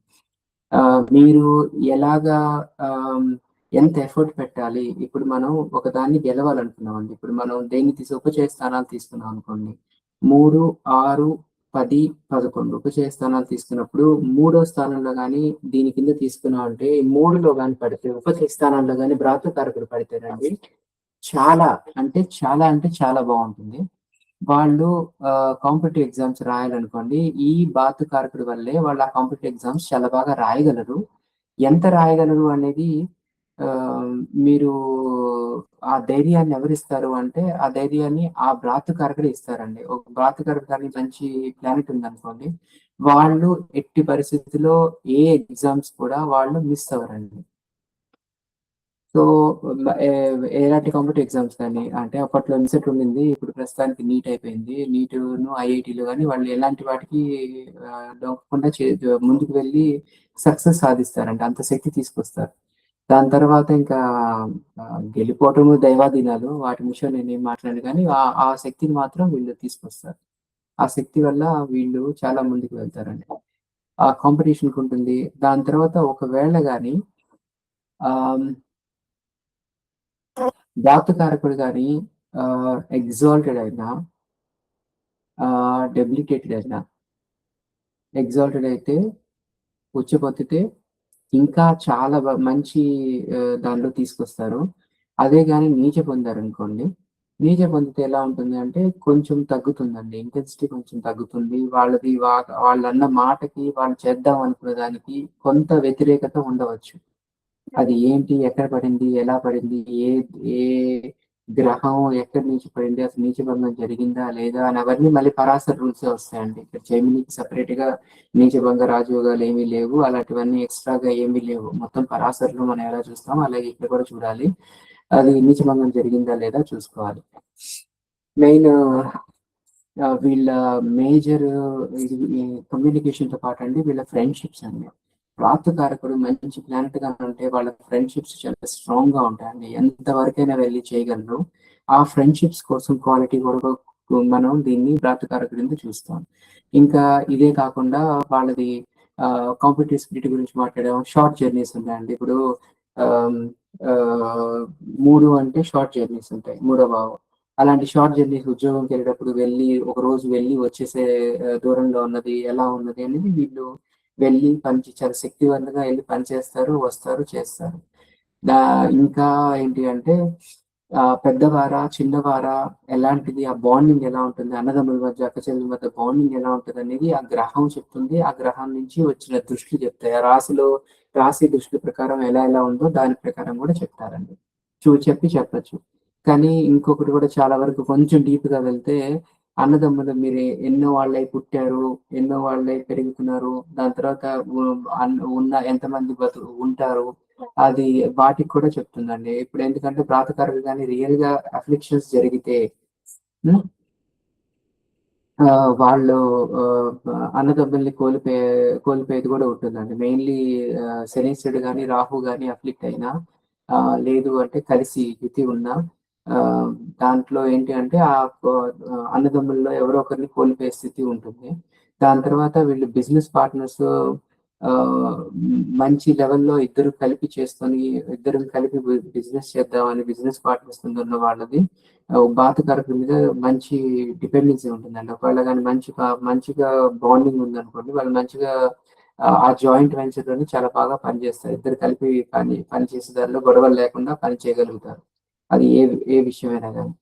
మీరు ఎలాగా ఆహ్, ఎంత ఎఫర్ట్ పెట్టాలి? ఇప్పుడు మనం ఒకదాన్ని గెలవాలనుకున్నామండి. ఇప్పుడు మనం దేన్ని ఉపచయ స్థానాలు తీసుకున్నాం అనుకోండి. 3, 6, 10, 11 ఉపచయ స్థానాలు తీసుకున్నప్పుడు మూడో స్థానంలో గాని దీని కింద తీసుకున్నామంటే 3లో గాని పడితే ఉపచయ స్థానాల్లో గాని భ్రాతృకారకుడు పడితేనండి చాలా అంటే చాలా బావుంటుంది. వాళ్ళు కాంపిటీటివ్ ఎగ్జామ్స్ రాయాలనుకోండి. ఈ బాతు కారకుడి వల్లే వాళ్ళు ఆ కాంపిటీటివ్ ఎగ్జామ్స్ చాలా బాగా రాయగలరు. ఎంత రాయగలరు అనేది ఆహ్, మీరు ఆ ధైర్యాన్ని ఎవరిస్తారు అంటే, ఆ ధైర్యాన్ని ఆ భ్రాతృ కారకుడే ఇస్తారండి. ఒక భ్రాతృ కారకుడు గాని మంచి ప్లానెట్ ఉందనుకోండి, వాళ్ళు ఎట్టి పరిస్థితిలో ఏ ఎగ్జామ్స్ కూడా వాళ్ళు మిస్ అవ్వరండి. సో, ఎలాంటి కాంపిటీటివ్ ఎగ్జామ్స్ కానీ అంటే అప్పట్లో ఎంసెట్ ఉండింది. ఇప్పుడు ప్రస్తుతానికి నీట్ అయిపోయింది. నీట్‌ను, ఐఐటీలు గాని వాళ్ళు ఎలాంటి వాటికి దొంకకుండా ముందుకు వెళ్లి సక్సెస్ సాధిస్తారండి. అంత శక్తి తీసుకొస్తారు. దాని తర్వాత ఇంకా గెలుపోవటము దైవాధీనాలు. వాటి విషయం నేనేం మాట్లాడను గానీ ఆ శక్తిని మాత్రం వీళ్ళు తీసుకొస్తారు. ఆ శక్తి వల్ల వీళ్ళు చాలా ముందుకు వెళ్తారండి. ఆ కాంపిటీషన్‌కుంటుంది. దాని తర్వాత ఒకవేళ గాని ఆహ్ ధాతుకారకుడు గాని ఎగ్జాల్టెడ్ అయినా, డెబిలిటేటెడ్ అయినా, ఎగ్జాల్టెడ్ అయితే ఉచ్చబోతితే ఇంకా చాలా మంచి దానిలో తీసుకొస్తారు. అదే గాని నీచ పొందారనుకోండి, నీచ పొందితే ఎలా ఉంటుంది అంటే కొంచెం తగ్గుతుందండి. ఇంటెన్సిటీ కొంచెం తగ్గుతుంది. వాళ్ళన్న మాటకి, వాళ్ళు చేద్దాం అనుకున్న దానికి కొంత వ్యతిరేకత ఉండవచ్చు. అది ఏంటి? ఎక్కడ పడింది? ఎలా పడింది? ఏ ఏ గ్రహం ఎక్కడి నుంచి పడింది? అసలు నీచభంగం జరిగిందా? లేదా? అని అవన్నీ మళ్ళీ పరాశర రూల్సే వస్తాయండి. ఇక్కడ జెమినికి సెపరేట్‌గా నీచభంగ రాజయోగాలేమీ లేవు. అలాంటివన్నీ ఎక్స్‌ట్రాగా ఏమీ లేవు. మొత్తం పరాశరలో మనం ఎలా చూస్తామో అలాగే ఇక్కడ కూడా చూడాలి. అది నీచభంగం జరిగిందా? లేదా? చూసుకోవాలి. మెయిన్ వీళ్ళ మేజర్ ఇది ఈ కమ్యూనికేషన్‌తో పాటండి వీళ్ళ ఫ్రెండ్‌షిప్స్ అండి. వాస్తుకారకుడు మంచి ప్లానెట్‌గా ఉంటే వాళ్ళ ఫ్రెండ్‌షిప్స్ చాలా స్ట్రాంగ్‌గా ఉంటాయండి. ఎంత వరకైనా వెళ్లి చేయగలరు. ఆ ఫ్రెండ్‌షిప్స్ కోసం క్వాలిటీ కూడా మనం దీన్ని ప్రాప్తికారకుడి కింద చూస్తాం. ఇంకా ఇదే కాకుండా వాళ్ళది కాంపిటీటివ్ స్పిరిట్ గురించి మాట్లాడాం. షార్ట్ జర్నీస్ ఉంటాయండి. ఇప్పుడు ఆహ్, ఆహ్, 3 అంటే షార్ట్ జర్నీస్ ఉంటాయి. మూడో భావం. అలాంటి షార్ట్ జర్నీస్ ఉద్యోగంకెళ్ళేటప్పుడు ఒక రోజు వెళ్లి వచ్చేసే దూరంలో ఉన్నది, ఎలా ఉన్నది అనేది వీళ్ళు వెళ్లి చాలా శక్తివంతంగా ఎళ్లి పని చేస్తారు, వస్తారు, చేస్తారు. దా ఇంకా ఏంటి అంటే పెద్దవారా, చిన్నవారా ఎలాంటిది ఆ బాండింగ్ ఎలా ఉంటుంది? అన్నదమ్ముల మధ్య, అక్క చెల్లెల మధ్య బాండింగ్ ఎలా ఉంటదనేది ఆ గ్రహం చెప్తుంది. ఆ గ్రహం నుంచి వచ్చిన దృష్టిలు చెప్తాయి. రాశి దృష్టి ప్రకారం ఎలా ఎలా ఉందో దాని ప్రకారం కూడా చెప్తారండి. చెప్పొచ్చు. కానీ ఇంకొకటి కూడా చాలా వరకు కొంచెం డీప్‌గా వెళ్తే అన్నదమ్ములు మీరు ఎన్నో వాళ్ళై పుట్టారు, ఎన్నో వాళ్ళై పెరుగుతున్నారు. దాని తర్వాత ఉ ఉన్న ఎంతమంది ఉంటారు. అది వాటికి కూడా చెప్తుందండి. ఇప్పుడు ఎందుకంటే ప్రాతకాలకు గాని రియల్‌గా అఫ్లిక్షన్స్ జరిగితే హ్మ్. వాళ్ళు ఆహ్, అన్నదమ్ముల్ని కోల్పోయేది గూడా ఉంటుందండి. మెయిన్‌లీ శనీశ్వరుడు గాని, రాహు గాని అఫ్లిక్ట్ అయినా లేదు అంటే కలిసి యుతి ఉన్నా ఆహ్, దాంట్లో ఏంటి అంటే అన్నదమ్ముల్లో ఎవరో ఒకరిని కోల్పోయే స్థితి ఉంటుంది. దాని తర్వాత వీళ్ళు బిజినెస్ పార్ట్నర్స్ మంచి లెవెల్‌లో ఇద్దరం కలిపి బిజినెస్ చేద్దామని బిజినెస్ పార్ట్నర్స్ కింద ఉన్న వాళ్ళది బాతకారకుల మీద మంచి డిపెండెన్సీ ఉంటుందండి. ఒకవేళ గాని మంచిగా బాండింగ్ ఉందనుకోండి, వాళ్ళు మంచిగా ఆ జాయింట్ వెంచర్‌లోని చాలా బాగా పనిచేస్తారు. ఇద్దరు కలిపి పని చేసే దానిలో గొడవలు లేకుండా పని చేయగలుగుతారు. అది ఏ విషయమైనా గాని.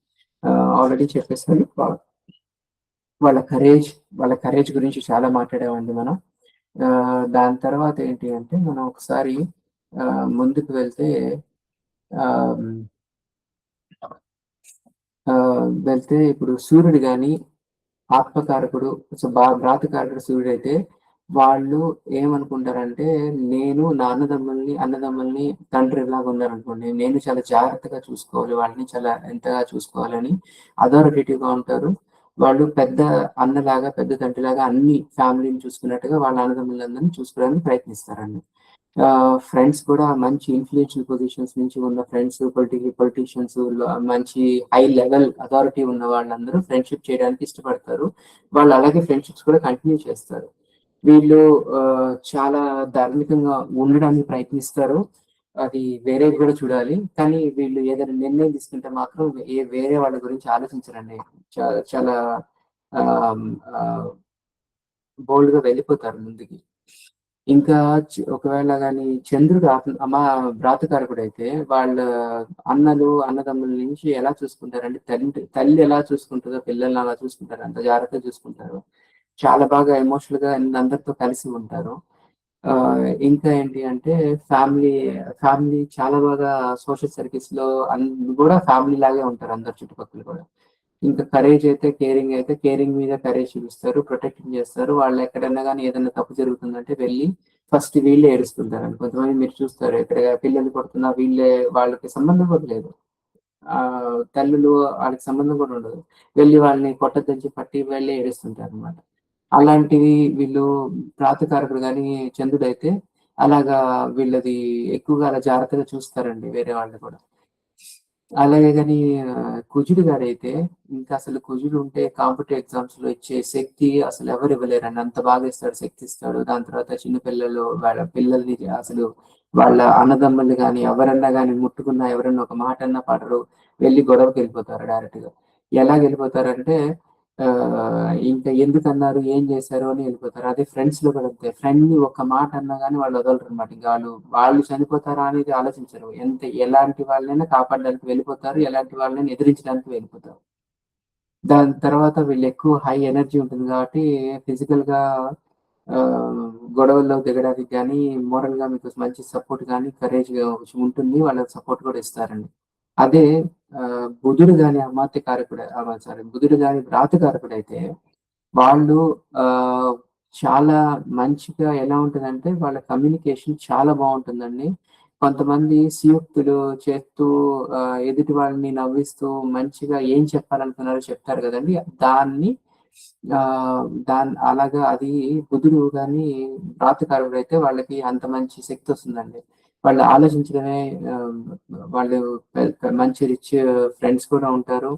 ఆల్రెడీ చెప్పేసాను. వాళ్ళ కరేజ్, వాళ్ళ కరేజ్ గురించి చాలా మాట్లాడామండి మనం. దాని తర్వాత ఏంటి అంటే మనం ఒకసారి ముందుకు వెళ్తే ఆహ్, వెళ్తే ఇప్పుడు సూర్యుడు గాని ఆత్మకారకుడు, భ్రాతకారకుడు సూర్యుడైతే వాళ్ళు ఏమనుకుంటారంటే, నేను నా అన్నదమ్ముల్ని తండ్రిలాగా ఉన్నారనుకోండి. నేను చాలా జాగ్రత్తగా చూసుకోవాలి. వాళ్ళని చాలా ఎంతగా చూసుకోవాలని అథారిటేటివ్‌గా ఉంటారు. వాళ్ళు పెద్ద అన్నలాగా, పెద్ద తండ్రిలాగా అన్ని ఫ్యామిలీని చూసుకున్నట్టుగా వాళ్ళ అన్నదమ్ములందరిని చూసుకోవడానికి ప్రయత్నిస్తారండి. ఫ్రెండ్స్ కూడా మంచి ఇన్‌ఫ్లూయెన్షియల్ పొజిషన్స్ నుంచి ఉన్న ఫ్రెండ్స్, పొలిటీషియన్స్ మంచి హై లెవెల్ అథారిటీ ఉన్న వాళ్ళందరూ ఫ్రెండ్‌షిప్ చేయడానికి ఇష్టపడతారు. వాళ్ళు అలాగే ఫ్రెండ్‌షిప్స్ కూడా కంటిన్యూ చేస్తారు. వీళ్ళు చాలా ధార్మికంగా ఉండడానికి ప్రయత్నిస్తారు. అది వేరేది కూడా చూడాలి. కానీ వీళ్ళు ఏదైనా నిర్ణయం తీసుకుంటే మాత్రం వేరే వాళ్ళ గురించి ఆలోచించరండి. చాలా ఆహ్, ఆహ్, బోల్డ్‌గా వెళ్ళిపోతారు ముందుకి. ఇంకా ఒకవేళ గాని చంద్రుడు భ్రాతకారకుడైతే వాళ్ళ అన్నదమ్ముల నుంచి ఎలా చూసుకుంటారంటే తల్లి ఎలా చూసుకుంటదో పిల్లల్ని అలా చూసుకుంటారు. అంత జాగ్రత్తగా చూసుకుంటారు. చాలా బాగా ఎమోషనల్‌గా అందరితో కలిసి ఉంటారు. ఇంకా ఏంటి అంటే ఫ్యామిలీ, ఫ్యామిలీ చాలా బాగా సోషల్ సర్కిల్స్‌లో గూడా ఫ్యామిలీ లాగే ఉంటారు అందరు చుట్టుపక్కల కూడా. ఇంకా కేరింగ్ మీద కరేజ్ చూపిస్తారు. ప్రొటెక్టింగ్ చేస్తారు. వాళ్ళెక్కడన్నా గాని ఏదన్నా తప్పు జరుగుతుందంటే వెళ్లి ఫస్ట్ వీళ్ళే ఏడుస్తుంటారండి. కొంతమంది మీరు చూస్తారు ఎక్కడ పిల్లలు కొడుతున్నా వాళ్ళకి సంబంధం కూడా లేదు. తల్లులు ఆళ్ళకి సంబంధం కూడా ఉండదు. వెళ్లి వాళ్ళని కొట్టొద్దని చెప్పి పట్టి వీళ్ళే ఏడుస్తుంటారనమాట. అలాంటివి వీళ్ళు ప్రాతకారకుడు గాని చంద్రుడైతే అలాగా వీళ్ళది ఎక్కువగా అలా జాగ్రత్తగా చూస్తారండి వేరే వాళ్ళని కూడా. అలాగే గాని కుజుడు గారైతే ఇంకసలు కుజుడు ఉంటే కాంపిటీటివ్ ఎగ్జామ్స్‌లో ఇచ్చే శక్తి అసలెవరు ఇవ్వలేరండి. అంత బాగా ఇస్తాడు, శక్తి ఇస్తాడు. దాని తర్వాత చిన్న పిల్లలు వాళ్ళ పిల్లల్ని అసలు వాళ్ళ అన్నదమ్ముల్ని గాని, ఎవరన్నా గాని ముట్టుకున్నా ఎవరన్నా ఒక మాటన్నా పడరు. వెళ్లి గొడవకెళ్ళిపోతారు డైరెక్ట్‌గా. ఎలాగెళ్ళిపోతారంటే ఇంకా ఎందుకన్నారు? ఏం చేశారు? అని ఎళ్ళిపోతారు. అదే ఫ్రెండ్స్‌లో కూడా అంతే. ఫ్రెండ్‌ని ఒక్క మాట అన్నా గాని వాళ్ళు వదలరనమాట. ఇంక వాళ్ళు చనిపోతారా అనేది ఆలోచించరు. ఎలాంటి వాళ్ళనైనా కాపాడడానికి వెళ్ళిపోతారు. ఎలాంటి వాళ్ళనైనా ఎదిరించడానికి వెళ్ళిపోతారు. దాని తర్వాత వీళ్ళెక్కువ హై ఎనర్జీ ఉంటుంది గాబట్టి ఫిజికల్‌గా ఆహ్, గొడవల్లో దిగడానికి గానీ, మోరల్‌గా మీకు మంచి సపోర్ట్ గానీ, కరేజ్‌గా ఉంటుంది. వాళ్ళకి సపోర్ట్ కూడా ఇస్తారండి. అదే బుధుడు గాని బుధుడు గాని రాతికారకుడైతే వాళ్ళు ఆహ్, చాలా మంచిగా ఎలా ఉంటదంటే వాళ్ళ కమ్యూనికేషన్ చాలా బావుంటుందండి. కొంతమంది సియుక్తులు చేస్తూ ఎదుటి వాళ్ళని నవ్విస్తూ మంచిగా ఏం చెప్పాలనుకున్నారో చెప్తారు గదండీ! దాన్ని అలాగా అది బుధుడు గాని రాతికారకుడైతే వాళ్ళకి అంత మంచి శక్తొస్తుందండి. వాళ్ళు ఆలోచించడమే ఆహ్, వాళ్ళు మంచి రిచ్ ఫ్రెండ్స్ కూడా ఉంటారు.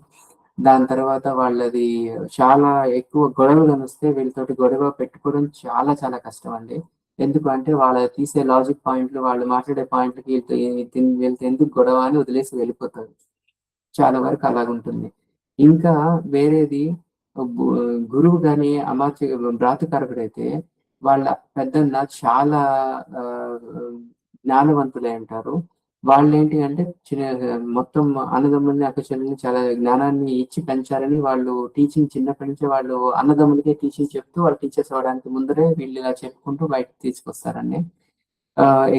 దాని తర్వాత వాళ్ళది చాలా ఎక్కువ గొడవలనొస్తే వీళ్ళతోటి గొడవ పెట్టుకోవడం చాలా చాలా కష్టమండి. ఎందుకు అంటే వాళ్ళ తీసే లాజిక్ పాయింట్లు, వాళ్ళు మాట్లాడే పాయింట్‌లకి వీళ్ళతో ఎందుకు గొడవ అని వదిలేసి వెళ్ళిపోతారు. చాలా వరకు అలాగుంటుంది. ఇంకా వేరేది గు గురువు గాని, భ్రాతృకారకుడైతే వాళ్ళ పెద్దన్న చాలా ఆహ్, జ్ఞానవంతులై ఉంటారు. వాళ్ళేంటి అంటే మొత్తం అన్నదమ్ముల్ని, అక్కచెల్లెల్ని చాలా జ్ఞానాన్ని ఇచ్చి పెంచారని వాళ్ళు చిన్నప్పటి నుంచే వాళ్ళు అన్నదమ్ములకే టీచింగ్ చెప్తూ వాళ్ళు టీచర్స్ అవ్వడానికి ముందరే వీళ్ళు ఇలా చెప్పుకుంటూ బయటకి తీసుకొస్తారండి.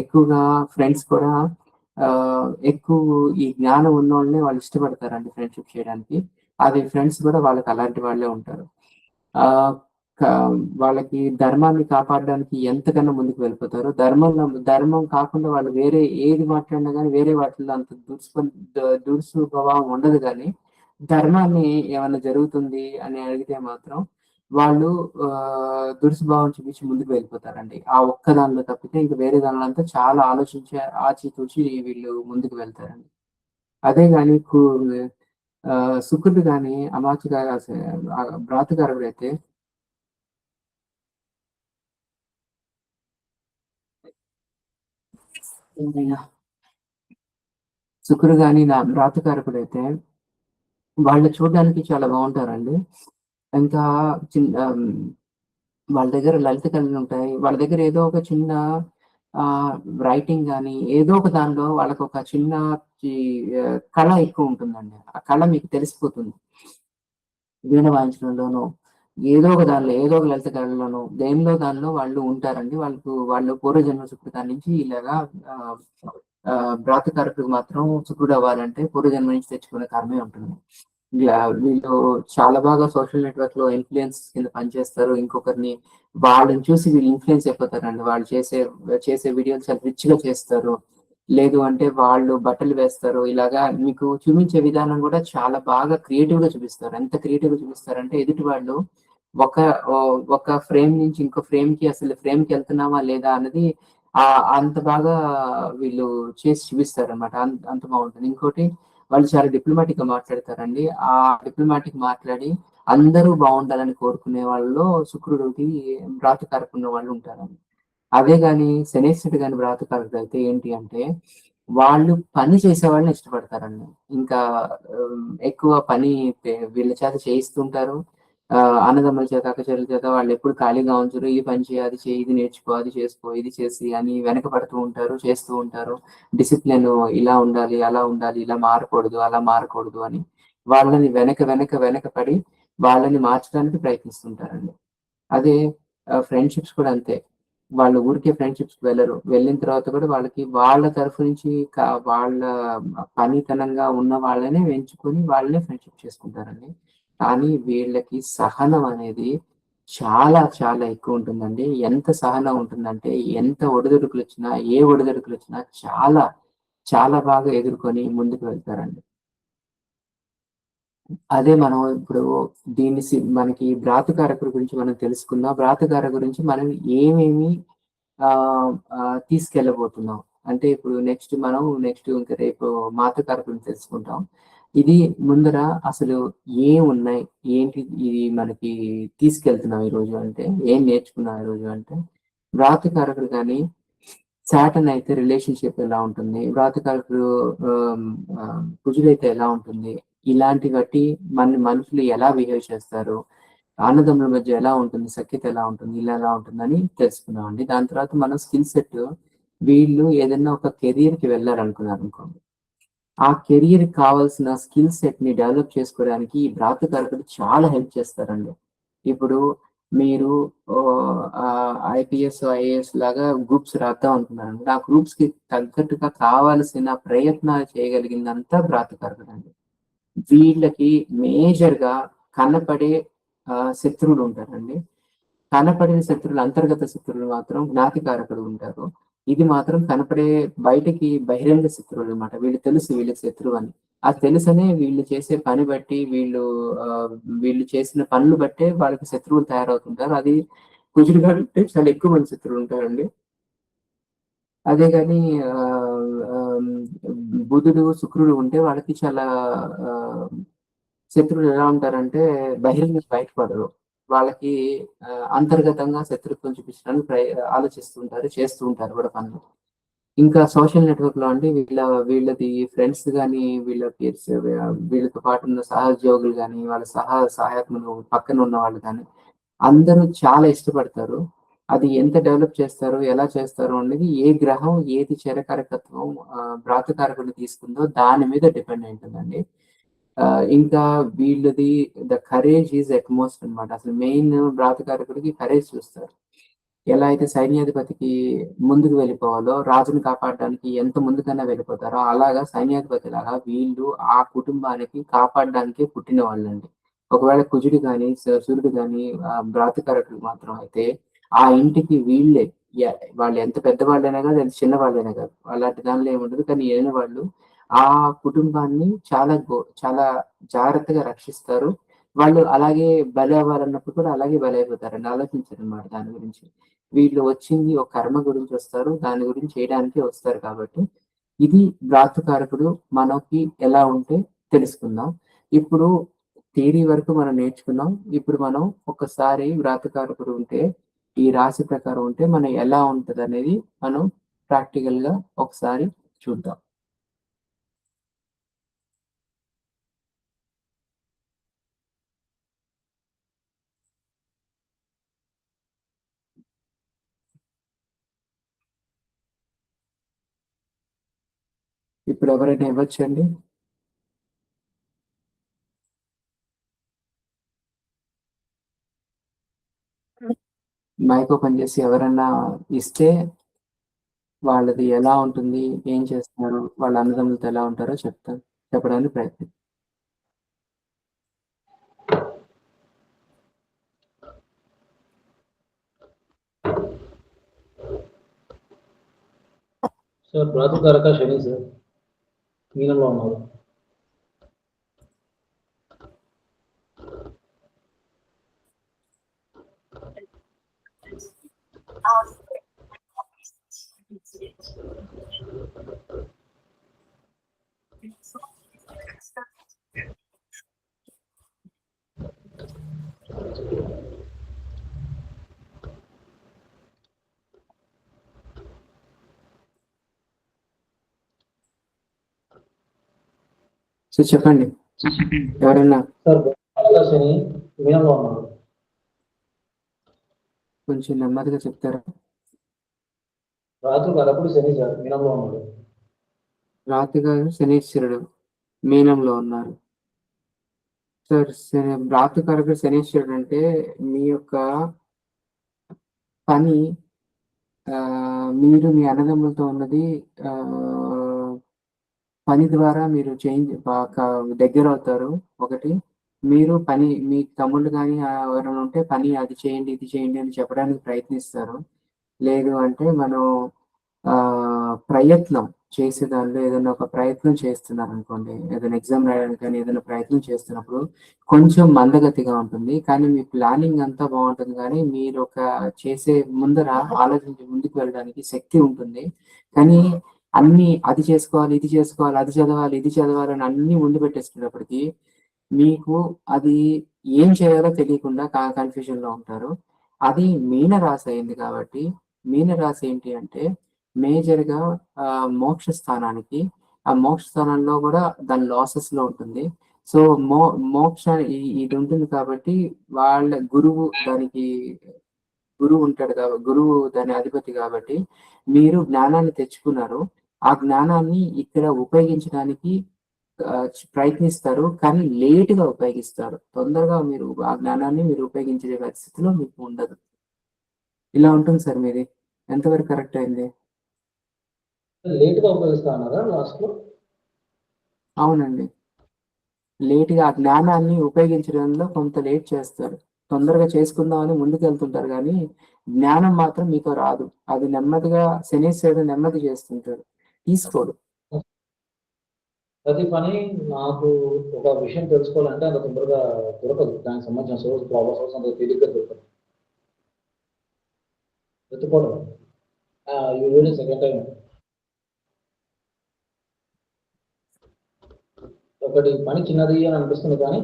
ఎక్కువగా ఫ్రెండ్స్ కూడా ఎక్కువ ఈ జ్ఞానం ఉన్నోళ్ళనే వాళ్ళు ఇష్టపడతారండి ఫ్రెండ్‌షిప్ చేయడానికి. అది ఫ్రెండ్స్ కూడా వాళ్ళకి అలాంటి వాళ్ళే ఉంటారు. ఆహ్, క వాళ్ళకి ధర్మాన్ని కాపాడడానికి ఎంతకన్నా ముందుకు వెళ్ళిపోతారు. ధర్మం కాకుండా వాళ్ళు వేరే ఏది మాట్లాడినా గాని వేరే వాటిల్లో అంత దురుసు స్వభావం ఉండదు గానీ, ధర్మాన్ని ఏమన్నా జరుగుతుంది అని అడిగితే మాత్రం వాళ్ళు దురుసుభావం చూపించి ముందుకు వెళ్ళిపోతారండి. ఆ ఒక్క దానిలో తప్పితే ఇంక వేరే దానిలో అంతా చాలా ఆలోచించి ఆచితూచి వీళ్ళు ముందుకు వెళ్తారండి. అదే గాని శుక్రుడు గాని భ్రాతృకారకుడైతే శుక్రుడు గాని భ్రాతృకారకుడైతే వాళ్ళు చూడడానికి చాలా బావుంటారండి. ఇంకా ఆహ్, వాళ్ళ దగ్గర లలిత కళలుంటాయి. వాళ్ళ దగ్గర ఏదో ఒక చిన్న ఆహ్, రైటింగ్ గాని, ఏదో ఒక దానిలో వాళ్ళకొక చిన్న ఈ కళ ఎక్కువుంటుందండి. ఆ కళ మీకు తెలిసిపోతుంది. వీణ వాయించడంలోనో, ఏదో ఒక దానిలో, ఏదో ఒక లలిత కళలోనో, దేనిలో దానిలో వాళ్ళు ఉంటారండి. వాళ్ళు పూర్వజన్మ సుకృతం నుంచి ఇలాగా ఆహ్, భ్రాతృకారకుడికి మాత్రం శుకుడవ్వాలంటే పూర్వజన్మ నుంచి తెచ్చుకున్న కర్మే ఉంటుంది. వీళ్ళు చాలా బాగా సోషల్ నెట్వర్క్‌లో ఇన్‌ఫ్లుయెన్స్ కింద పనిచేస్తారు. ఇంకొకరిని వాళ్ళని చూసి వీళ్ళు ఇన్‌ఫ్లుయెన్స్ అయిపోతారండి. వాళ్ళు చేసే వీడియోలు చాలా రిచ్‌గా చేస్తారు. లేదు అంటే వాళ్ళు బట్టలు వేస్తారు. ఇలాగా మీకు చూపించే విధానం గూడా చాలా బాగా క్రియేటివ్‌గా చూపిస్తారు. ఎంత క్రియేటివ్‌గా చూపిస్తారంటే ఎదుటి వాళ్ళు ఒక ఒక ఫ్రేమ్ నుంచి ఇంకో ఫ్రేమ్‌కి అసలు ఫ్రేమ్‌కెళ్తున్నామా లేదా అన్నది అంత బాగా వీళ్ళు చేసి చూపిస్తారనమాట. అంత బావుంటుంది. ఇంకోటి వాళ్ళు చాలా డిప్లొమాటిక్‌గా మాట్లాడతారండి. ఆ డిప్లొమాటిక్ మాట్లాడి అందరూ బావుండాలని కోరుకునే వాళ్ళలో శుక్రుడికి రాహుకారకం ఉన్న వాళ్ళు ఉంటారండి. అదే గాని శనీశ్వరుడు గాని వ్రాతకారకుడైతే ఏంటి అంటే, వాళ్ళు పని చేసేవాళ్ళని ఇష్టపడతారండి. ఇంకా ఎక్కువ పని వీళ్ళ చేత చేయిస్తుంటారు. అన్నదమ్ముల చేత, అక్కచెల్లెల చేత వాళ్ళెప్పుడు ఖాళీగా ఉంచరు. ఈ పని చెయి, అది చెయి, ఇది నేర్చుకో, అది చేసుకో, ఇది చేసి అని వెనకపడుతూ ఉంటారు, చేస్తూ ఉంటారు. డిసిప్లిన్ ఇలా ఉండాలి, అలా ఉండాలి, ఇలా మారకూడదు, అలా మారకూడదు అని వాళ్ళని వెనక పడి వాళ్ళని మార్చడానికి ప్రయత్నిస్తుంటారండి. అదే ఫ్రెండ్‌షిప్స్ కూడా అంతే. వాళ్ళు ఊరికే ఫ్రెండ్‌షిప్స్‌కి వెళ్లరు. వెళ్ళిన తర్వాత కూడా వాళ్ళకి వాళ్ళ తరఫు నుంచి వాళ్ళ పనితనంగా ఉన్న వాళ్ళనే ఎంచుకొని వాళ్ళనే ఫ్రెండ్‌షిప్ చేసుకుంటారండి. కానీ వీళ్ళకి సహనం అనేది చాలా ఎక్కువుంటుందండి. ఎంత సహనం ఉంటుందంటే ఎంత ఒడిదుడుకులొచ్చినా, ఏ ఒడిదుడుకులొచ్చినా చాలా బాగా ఎదుర్కొని ముందుకు వెళ్తారండి. అదే మనం ఇప్పుడు మనకి భ్రాతృకారకుడి గురించి మనం తెలుసుకుందాం. భ్రాతృకారకుడి గురించి మనం ఏమేమి తీసుకెళ్ళబోతున్నాం. అంటే ఇప్పుడు నెక్స్ట్ ఇంక రేపు మాతృకారకుడిని తెలుసుకుంటాం. ఇది ముందర అసలు ఏమున్నాయి? ఏంటి ఇది మనకి తీసుకెళ్తున్నాం ఈరోజు అంటే, ఏం నేర్చుకున్నాం ఈరోజు అంటే, భ్రాతృకారకుడు గాని సాటర్న్ అయితే రిలేషన్‌షిప్ ఎలా ఉంటుంది? వ్రాతకారకుడు ఆహ్, కుజుడైతే ఎలా ఉంటుంది? ఇలాంటి బట్టి మనుషులు ఎలా బిహేవ్ చేస్తారు? అన్నదమ్ముల మధ్య ఎలా ఉంటుంది? సఖ్యత ఎలా ఉంటుంది? ఇలా ఎలా ఉంటుందని తెలుసుకున్నామండి. దాని తర్వాత మనం స్కిల్ సెట్ వీళ్ళు ఏదన్నా ఒక కెరియర్‌కి వెళ్లారనుకున్నారనుకోండి. ఆ కెరియర్‌కి కావాల్సిన స్కిల్ సెట్‌ని డెవలప్ చేసుకోవడానికి ఈ భ్రాతృకారకుడు చాలా హెల్ప్ చేస్తారండి. ఇప్పుడు మీరు ఐపీఎస్, ఐఏఎస్ లాగా గ్రూప్స్ రాద్దాం అనుకున్నారండి. ఆ గ్రూప్స్‌కి తగ్గట్టుగా కావాల్సిన ప్రయత్నాలు చేయగలిగిందంతా భ్రాతృకారకుడండి. వీళ్ళకి మేజర్‌గా కనపడే శత్రువులుంటారండి. కనపడని శత్రువులు, అంతర్గత శత్రువులు మాత్రం జ్ఞాతికారకుడు ఉంటారు. ఇది మాత్రం కనపడే బయటికి బహిరంగ శత్రువులనమాట. వీళ్ళకి శత్రువని. ఆ తెలుసనే వీళ్ళు చేసే పని బట్టి, వీళ్ళు చేసిన పనులు బట్టే వాళ్ళకి శత్రువులు తయారవుతుంటారు. అది కుజుడు కాబట్టి చాలా ఎక్కువ మంది శత్రువులుంటారండి. అదే గాని ఆహ్, ఆహ్, బుధుడు, శుక్రుడు ఉంటే వాళ్ళకి చాలా ఆహ్, శత్రువులు ఎలా ఉంటారంటే బహిరంగంగా బయటపడరు. వాళ్ళకి అంతర్గతంగా శత్రుత్వం చూపించడానికి ఆలోచిస్తూ ఉంటారు. చేస్తూ ఉంటారు కూడా పనులు. ఇంకా సోషల్ నెట్‌వర్క్‌లో అండి వీళ్ళది ఫ్రెండ్స్ గాని, వీళ్ళ పీర్స్ వీళ్ళతో పాటు ఉన్న సహోద్యోగులు గాని, వాళ్ళ సహాయకులు పక్కన ఉన్నవాళ్ళు గాని, అందరూ చాలా ఇష్టపడతారు. అది ఎంత డెవలప్ చేస్తారో, ఎలా చేస్తారో అనేది ఏ గ్రహం ఏది చెరకారకత్వం భ్రాతకారకుడిని తీసుకుందో దాని మీద డిపెండ్ అయి ఉంటుందండి. ఇంకా వీళ్ళది కరేజ్ ఈజ్ ఎట్‌మోస్ట్ అన్నమాట. అసలు మెయిన్ భ్రాతకారకుడికి కరేజ్ చూస్తారు. ఎలా అయితే సైన్యాధిపతికి ముందుకు వెళ్ళిపోవాలో, రాజుని కాపాడడానికి ఎంత ముందుకైనా వెళ్ళిపోతారో, అలాగా సైన్యాధిపతిలాగా వీళ్ళు ఆ కుటుంబానికి కాపాడడానికే పుట్టిన వాళ్ళండి. ఒకవేళ కుజుడు గాని, సూర్యుడు గాని భ్రాతకారకుడు మాత్రం అయితే, ఆ ఇంటికి వీళ్ళే య వాళ్ళు ఎంత పెద్దవాళ్ళైనా గాదు, ఎంత చిన్నవాళ్ళైనా గాదు. అలాంటి దానిలో ఏముండదు. కానీ ఏలిన వాళ్ళు ఆ కుటుంబాన్ని చాలా జాగ్రత్తగా రక్షిస్తారు. వాళ్ళు అలాగే బలవ్వాలన్నప్పుడు కూడా అలాగే బలైపోతారండి. ఆలోచించరనమాట దాని గురించి. వీళ్ళు వచ్చింది ఒక కర్మ గురించొస్తారు. దాని గురించి చేయడానికే వస్తారు కాబట్టి, ఇది భ్రాతృకారకుడు మనకి ఎలా ఉంటే తెలుసుకుందాం. ఇప్పుడు థియరీ వరకు మనం నేర్చుకున్నాం. ఇప్పుడు మనం ఒకసారి భ్రాతృకారకుడు ఉంటే, ఈ రాశి ప్రకారం ఉంటే మనం ఎలా ఉంటదనేది మనం ప్రాక్టికల్‌గా ఒకసారి చూద్దాం. ఇప్పుడు ఎవరైనా ఇవ్వచ్చండి? మైక్ ఓపెన్ చేసి ఎవరన్నా ఇస్తే వాళ్ళది ఎలా ఉంటుంది? ఏం చేస్తున్నారు? వాళ్ళ అన్నదమ్ములతో ఎలా ఉంటారో చెప్పడానికి ప్రయత్నిస్తాను. సార్ ప్రాతికారక శని సార్ మీనంలో ఉన్నారు. సో చెప్పండి ఎవరన్నా. సార్ ప్రాతికారక శని మీనంలో ఉన్నారు. కొంచెం నెమ్మదిగా చెప్తారా? రాత్రి శని సార్ మీనంలో ఉన్నాడు. రాతిగా శనీశ్వరుడు మీనంలో ఉన్నారు. సార్ రాతికారకుడు శనీశ్వరుడు అంటే మీ యొక్క పని మీరు మీ అన్నదమ్ములతో ఉన్నది పని ద్వారా మీరు చేంజ్ దగ్గర అవుతారు. ఒకటి మీరు పని మీ తమ్ముళ్ళు కానీ ఎవరైనా ఉంటే పని అది చేయండి ఇది చేయండి అని చెప్పడానికి ప్రయత్నిస్తారు. లేదు అంటే మనం ప్రయత్నం చేసే దానిలో ఏదైనా ఒక ప్రయత్నం చేస్తున్నారు అనుకోండి, ఏదైనా ఎగ్జామ్ రాయడానికి కానీ ఏదైనా ప్రయత్నం చేస్తున్నప్పుడు కొంచెం మందగతిగా ఉంటుంది. కానీ మీ ప్లానింగ్ అంతా బాగుంటుంది. కానీ మీరు ఒక చేసే ముందర ఆలోచించి ముందుకు వెళ్ళడానికి శక్తి ఉంటుంది. కానీ అన్ని అది చేసుకోవాలి ఇది చేసుకోవాలి అది చదవాలి ఇది చదవాలి అని అన్ని ముందు పెట్టేసుకున్నప్పటికీ మీకు అది ఏం చేయాలో తెలియకుండా కన్ఫ్యూజన్ లో ఉంటారు. అది మీన రాశి అయింది కాబట్టి మీన రాశి ఏంటి అంటే మేజర్ గా మోక్ష స్థానానికి, ఆ మోక్ష స్థానంలో కూడా దాని లాసెస్ లో ఉంటుంది. సో మోక్ష ఇది ఉంటుంది కాబట్టి వాళ్ళ గురువు దానికి గురువు ఉంటాడు కాబట్టి గురువు దాని అధిపతి కాబట్టి మీరు జ్ఞానాన్ని తెచ్చుకున్నారు. ఆ జ్ఞానాన్ని ఇక్కడ ఉపయోగించడానికి ప్రయత్నిస్తారు. కానీ లేటుగా ఉపయోగిస్తారు. తొందరగా మీరు ఆ జ్ఞానాన్ని మీరు ఉపయోగించే పరిస్థితిలో మీకు ఉండదు. ఇలా ఉంటుంది సార్ మీది. ఎంతవరకు కరెక్ట్ అయింది? లేట్గా ఉపయోగిస్తా అన్నారా లాస్ట్ లో? అవునండి. లేటుగా ఆ జ్ఞానాన్ని ఉపయోగించడంలో కొంత లేట్ చేస్తారు. తొందరగా చేసుకుందామని ముందుకు వెళ్తుంటారు కానీ జ్ఞానం మాత్రం మీతో రాదు. అది నెమ్మదిగా శనీశ్వరుడు నెమ్మది చేస్తుంటాడు, తీసుకోడు. ప్రతి పని నాకు ఒక విషయం తెలుసుకోవాలంటే అంత తొందరగా దొరకదు. దానికి సంబంధించిన సోర్స్ సోర్స్ అంత తేలిగ్గా దొరకదు. వెతుకోవడం ఈ సెకండ్ టైం ఒకటి పని చిన్నది అని అనిపిస్తుంది కానీ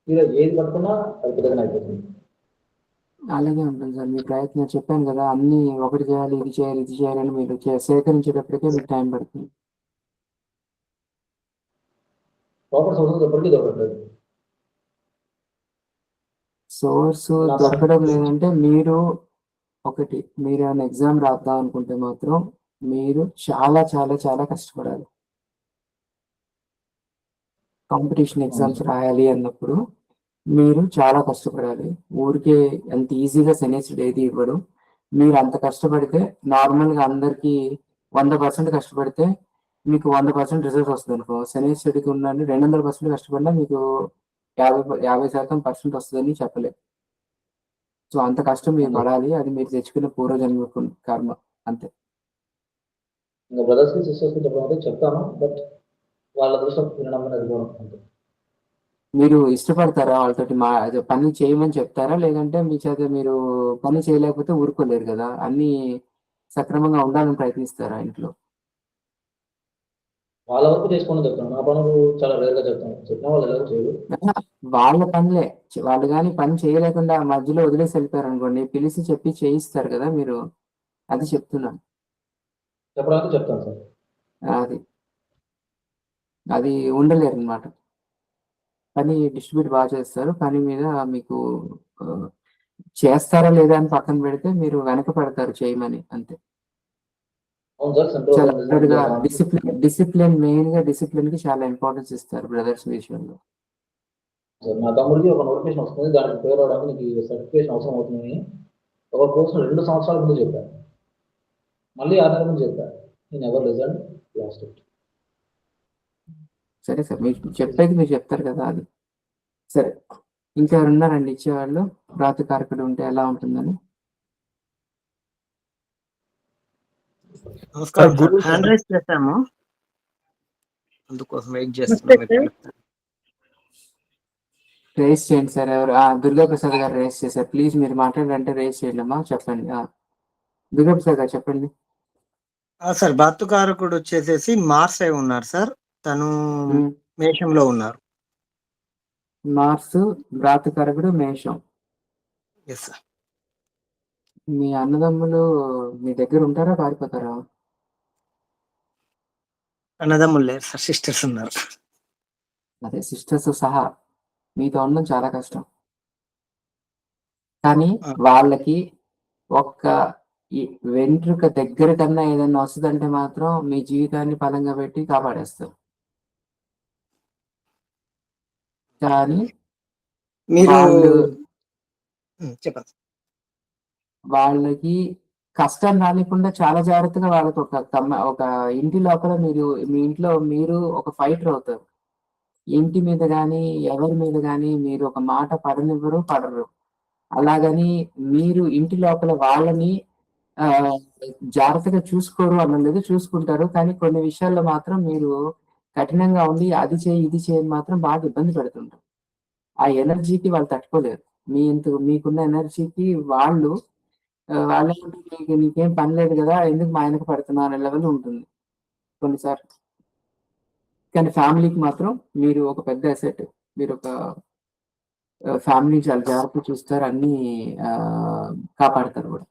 మీరు ఏది పట్టుకున్నా అది పెద్దగా అయిపోతుంది. అలాగే ఉంటుంది సార్ మీ ప్రయత్నం. చెప్పాను కదా అన్ని ఒకటి చేయాలి ఇది చేయాలి ఇది చేయాలని మీరు సేకరించేటప్పటికే మీకు టైం పడుతుంది. ప్రాపర్ సోర్సెస్ ఎప్పటికీ దొరకట్లేదు. సోర్స్ దొరకడం లేదంటే మీరు ఒకటి మీరు ఏమైనా ఎగ్జామ్ రాద్దాం అనుకుంటే మాత్రం మీరు చాలా చాలా చాలా కష్టపడాలి. కాంపిటీషన్ ఎగ్జామ్స్ రాయాలి అన్నప్పుడు మీరు చాలా కష్టపడాలి. ఊరికే ఎంత ఈజీగా శనేశ్వరుడు ఏది ఇవ్వడు. మీరు అంత కష్టపడితే నార్మల్గా అందరికి 100% కష్టపడితే మీకు 100% రిజల్ట్ వస్తుంది అనుకో. శనేశ్వరుడికి ఉండండి 200% కష్టపడినా మీకు 50% వస్తుందని చెప్పలేదు. సో అంత కష్టం మీరు పడాలి. అది మీరు తెచ్చుకున్న పూర్వజన్మ కర్మ అంతే. ఇంకా బ్రదర్స్ కి సిస్టర్స్ కి చెప్పడం చెప్తాను, బట్ వాళ్ళ దృష్టి వినడం అనేది అంతే. మీరు ఇష్టపడతారా వాళ్ళతోటి పని చేయమని చెప్తారా? లేదంటే మీ చేత మీరు పని చేయలేకపోతే ఊరుకోలేరు కదా, అన్ని సక్రమంగా ఉండాలని ప్రయత్నిస్తారా ఇంట్లో? వాళ్ళ వరకు చేసుకొని చెప్తాను. నా పనులు చాలా రేర్గా చెప్తాను. చెప్పిన వాళ్ళు ఎలా చేయరు. వాళ్ళ పనులే వాళ్ళు కానీ పని చేయలేకుండా మధ్యలో వదిలేసి వెళ్ళిపోయారు అనుకోండి, పిలిచి చెప్పి చేయిస్తారు కదా మీరు. అది చెప్తున్నాను. చెప్పడానికి చెప్తాను సార్. అది అది ఉండలేరు అనమాట. పని డిస్ట్రిబ్యూట్ బాగా చేస్తారు. పని మీద మీకు చేస్తారా లేదా అని పక్కన పెడితే మీరు వెనక పడతారు చేయమని అంతే. చాలా డిసిప్లిన్ మెయిన్ గా డిసిప్లిన్ కి చాలా ఇంపార్టెన్స్ ఇస్తారు బ్రదర్స్ విషయంలో. నా తమ్ముడికి ఒక నోటిఫికేషన్ వస్తుంది, దానికి పేరు అవడానికి నీకు సర్టిఫికేషన్ అవసరం అవుతుంది. ఒక కోర్సు 2 సంవత్సరాల ముందు చెప్పాను, మళ్ళీ 6 నెలల ముందు చెప్పాను. నేను ఎవరు రిజల్ట్ లాస్ట్. సరే సార్ మీరు చెప్పేది మీరు చెప్తారు కదా అది సరే. ఇంకా ఉన్నారండి ఇచ్చేవాళ్ళు ప్రాతికారకుడు ఉంటే ఎలా ఉంటుందని? నమస్కారం సార్, గురు హ్యాండ్ రైస్ చేశాము, అందుకోసం వెయిట్ నమస్తే చేస్తున్నాం. మీరు సార్. పిలుస్తారు. రేస్ చేయండి సార్. ఎవరు దుర్గా ప్రసాద్ గారు రేస్ చేశారు. ప్లీజ్ మీరు మాట్లాడాలంటే రేస్ చేయండి అమ్మా. చెప్పండి. దుర్గా ప్రసాద్ గారు చెప్పండి. సార్ బాతుకారకుడు వచ్చేసేసి మార్స్ అయి ఉన్నారు సార్, తను మేషంలో ఉన్నారు. మార్స్ భ్రాతకరకుడు మేషం. Yes sir. మీ అన్నదమ్ములు మీ దగ్గర ఉంటారా, పారిపోతారా? అన్నదమ్ములు లేరు సార్, సిస్టర్స్ ఉన్నారు. అదే సిస్టర్స్ సహా మీతో ఉండడం చాలా కష్టం. కానీ వాళ్ళకి ఒక్క వెంట్రుక దగ్గర కన్నా ఏదైనా వస్తుందంటే మాత్రం మీ జీవితాన్ని పలంగా పెట్టి కాపాడేస్తారు. కానీ మీరు వాళ్ళు చెప్పండి. వాళ్ళకి కష్టం రానికుండా చాలా జాగ్రత్తగా వాళ్ళకి ఒక ఇంటి లోపల మీ ఇంట్లో మీరు ఒక ఫైటర్ అవుతారు. ఇంటి మీద కానీ ఎవరి మీద కానీ మీరు ఒక మాట పడరు. అలాగని మీరు ఇంటి లోపల వాళ్ళని జాగ్రత్తగా చూసుకోరు అన్నది చూసుకుంటారు. కానీ కొన్ని విషయాల్లో మాత్రం మీరు కఠినంగా ఉండి అది చేయి ఇది చేయని మాత్రం బాగా ఇబ్బంది పెడుతుంటారు. ఆ ఎనర్జీకి వాళ్ళు తట్టుకోలేరు. మీకున్న ఎనర్జీకి వాళ్ళు నీకేం పని లేదు కదా, ఎందుకు మా ఆయనకు పడుతున్నా అనే లెవెల్ ఉంటుంది కొన్నిసార్లు. కానీ ఫ్యామిలీకి మాత్రం మీరు ఒక పెద్ద అసెట్. మీరు ఒక ఫ్యామిలీ చాలా జాగ్రత్తగా చూస్తారు, అన్ని కాపాడతారు కూడా.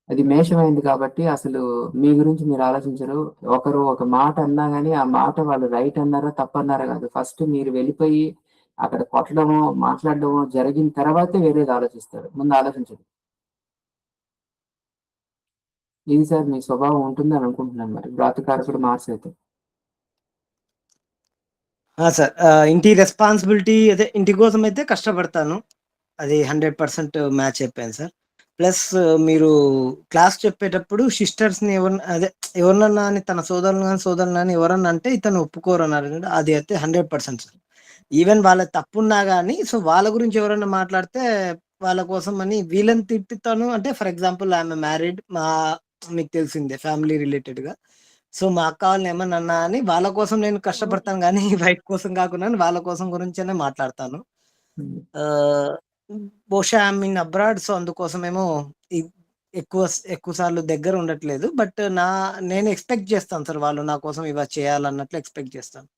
అది మేషమైంది కాబట్టి అసలు మీ గురించి మీరు ఆలోచించరు. ఒకరు ఒక మాట అన్నా కానీ ఆ మాట వాళ్ళు రైట్ అన్నారా తప్పన్నారా కాదు, ఫస్ట్ మీరు వెళ్ళిపోయి అక్కడ కొట్టడమో మాట్లాడడమో జరిగిన తర్వాతే వేరేది ఆలోచిస్తారు, ముందు ఆలోచించరు. ఇది సార్ మీ స్వభావం ఉంటుందని అనుకుంటున్నాను. మరి భ్రాతకారకుడు మార్స్ అయితే సార్ ఇంటి రెస్పాన్సిబిలిటీ అదే ఇంటి కోసం అయితే కష్టపడతాను, అది 100% మ్యాచ్ అయిపోయింది సార్. ప్లస్ మీరు క్లాస్ చెప్పేటప్పుడు సిస్టర్స్ని ఎవరినన్నా అని తన సోదరులు కానీ ఎవరన్నా అంటే ఇతను ఒప్పుకోరు అన్నారు, అది అయితే 100% సార్. ఈవెన్ వాళ్ళ తప్పున్నా కానీ సో వాళ్ళ గురించి ఎవరైనా మాట్లాడితే వాళ్ళ కోసం అని వీళ్ళని తిట్టుతాను. అంటే ఫర్ ఎగ్జాంపుల్ ఆమె మ్యారీడ్, మీకు తెలిసిందే ఫ్యామిలీ రిలేటెడ్గా. సో మా అక్క వాళ్ళని ఏమన్నా అన్నా అని వాళ్ళ కోసం నేను కష్టపడతాను కానీ వైఫ్ కోసం కాకుండా వాళ్ళ కోసం గురించే మాట్లాడతాను. బహుశా ఐ మీన్ అబ్రాడ్, సో అందుకోసమేమో ఎక్కువ సార్లు దగ్గర ఉండట్లేదు. బట్ నేను ఎక్స్పెక్ట్ చేస్తాను సార్, వాళ్ళు నా కోసం ఇవ చేయాలన్నట్లు ఎక్స్పెక్ట్ చేస్తాను.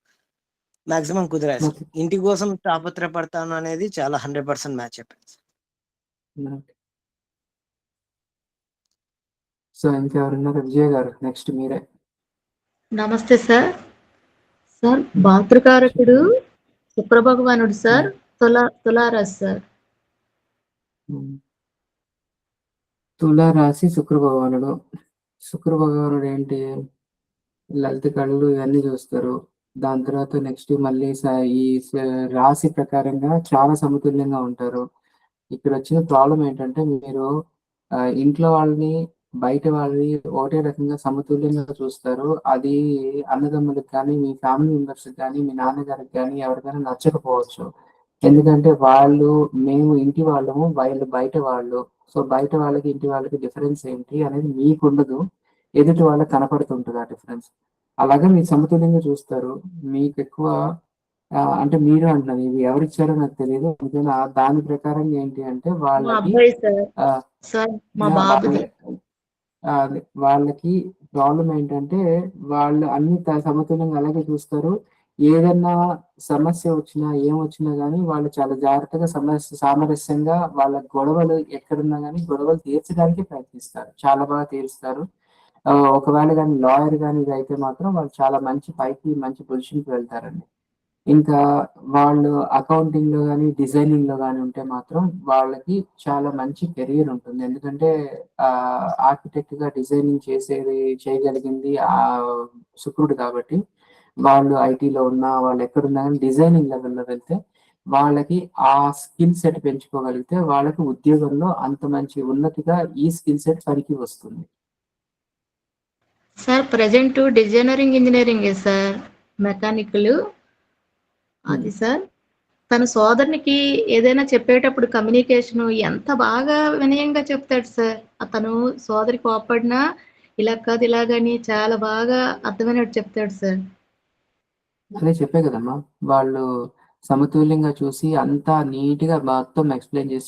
మాక్సిమం కుదిరాయి సార్. ఇంటి కోసం తాపత్రపడతాను అనేది చాలా 100% మ్యాచ్ అయిపోయింది సార్. సో ఇంకెవరున్నారు? విజయ్ గారు నెక్స్ట్ మీరే. నమస్తే సార్. సార్ భాతృకారకుడు శుక్ర భగవానుడు సార్, తులారాశి సార్. తులారాశి శుక్ర భగవానుడు. శుక్ర భగవానుడు ఏంటి, లలిత కళలు ఇవన్నీ చూస్తారు. దాని తర్వాత నెక్స్ట్ మళ్ళీ ఈ రాశి ప్రకారంగా చాలా సమతుల్యంగా ఉంటారు. ఇక్కడ వచ్చిన ప్రాబ్లం ఏంటంటే మీరు ఇంట్లో వాళ్ళని బయట వాళ్ళని ఒకటే రకంగా సమతుల్యంగా చూస్తారు. అది అన్నదమ్ములకు కానీ మీ ఫ్యామిలీ మెంబర్స్ కానీ మీ నాన్నగారికి కానీ ఎవరికైనా నచ్చకపోవచ్చు. ఎందుకంటే మేము ఇంటి వాళ్ళము, వాళ్ళు బయట వాళ్ళు. సో బయట వాళ్ళకి ఇంటి వాళ్ళకి డిఫరెన్స్ ఏంటి అనేది మీకు ఉండదు, ఎదుటి వాళ్ళకి కనపడుతుంటుంది ఆ డిఫరెన్స్. అలాగే మీరు సమతుల్యంగా చూస్తారు. మీకు ఎక్కువ అంటే మీరు అంటున్నారు, ఇవి ఎవరిచ్చారో నాకు తెలియదు. అందుకని దాని ప్రకారం ఏంటి అంటే వాళ్ళకి ప్రాబ్లం ఏంటంటే వాళ్ళు అన్ని సమతుల్యంగా అలాగే చూస్తారు. ఏదన్నా సమస్య వచ్చినా ఏమొచ్చినా కానీ వాళ్ళు చాలా జాగ్రత్తగా సామరస్యంగా వాళ్ళ గొడవలు ఎక్కడున్నా కానీ గొడవలు తీర్చడానికి ప్రయత్నిస్తారు, చాలా బాగా తీరుస్తారు. ఒకవేళ కానీ లాయర్ కానీ ఇది అయితే మాత్రం వాళ్ళు చాలా మంచి పొజిషన్కి వెళ్తారండి. ఇంకా వాళ్ళు అకౌంటింగ్ లో కానీ డిజైనింగ్ లో కానీ ఉంటే మాత్రం వాళ్ళకి చాలా మంచి కెరియర్ ఉంటుంది. ఎందుకంటే ఆర్కిటెక్ట్ గా డిజైనింగ్ చేయగలిగింది ఆ శుక్రుడు కాబట్టి వాళ్ళు ఐటీలో ఉన్నా వాళ్ళు ఎక్కడున్నా కానీ డిజైనింగ్ లెవెల్లో వెళ్తే వాళ్ళకి ఆ స్కిల్ సెట్ పెంచుకోగలిగితే వాళ్ళకి ఉద్యోగంలో అంత మంచి ఉన్నతిగా ఈ స్కిల్ సెట్ పనికి వస్తుంది. Sir present designing engineering sir, mechanical అది సార్. తన సోదరునికి ఏదైనా చెప్పేటప్పుడు కమ్యూనికేషన్ ఎంత బాగా వినయంగా చెప్తాడు సార్. అతను సోదరి కోప్పడినా ఇలా కాదు ఇలాగని చాలా బాగా అర్థమైనట్టు చెప్తాడు సార్. అదే చెప్పే కదమ్మా, వాళ్ళు సమతుల్యంగా చూసి అంతా నీట్‌గా మొత్తం ఎక్స్‌ప్లెయిన్ చేసి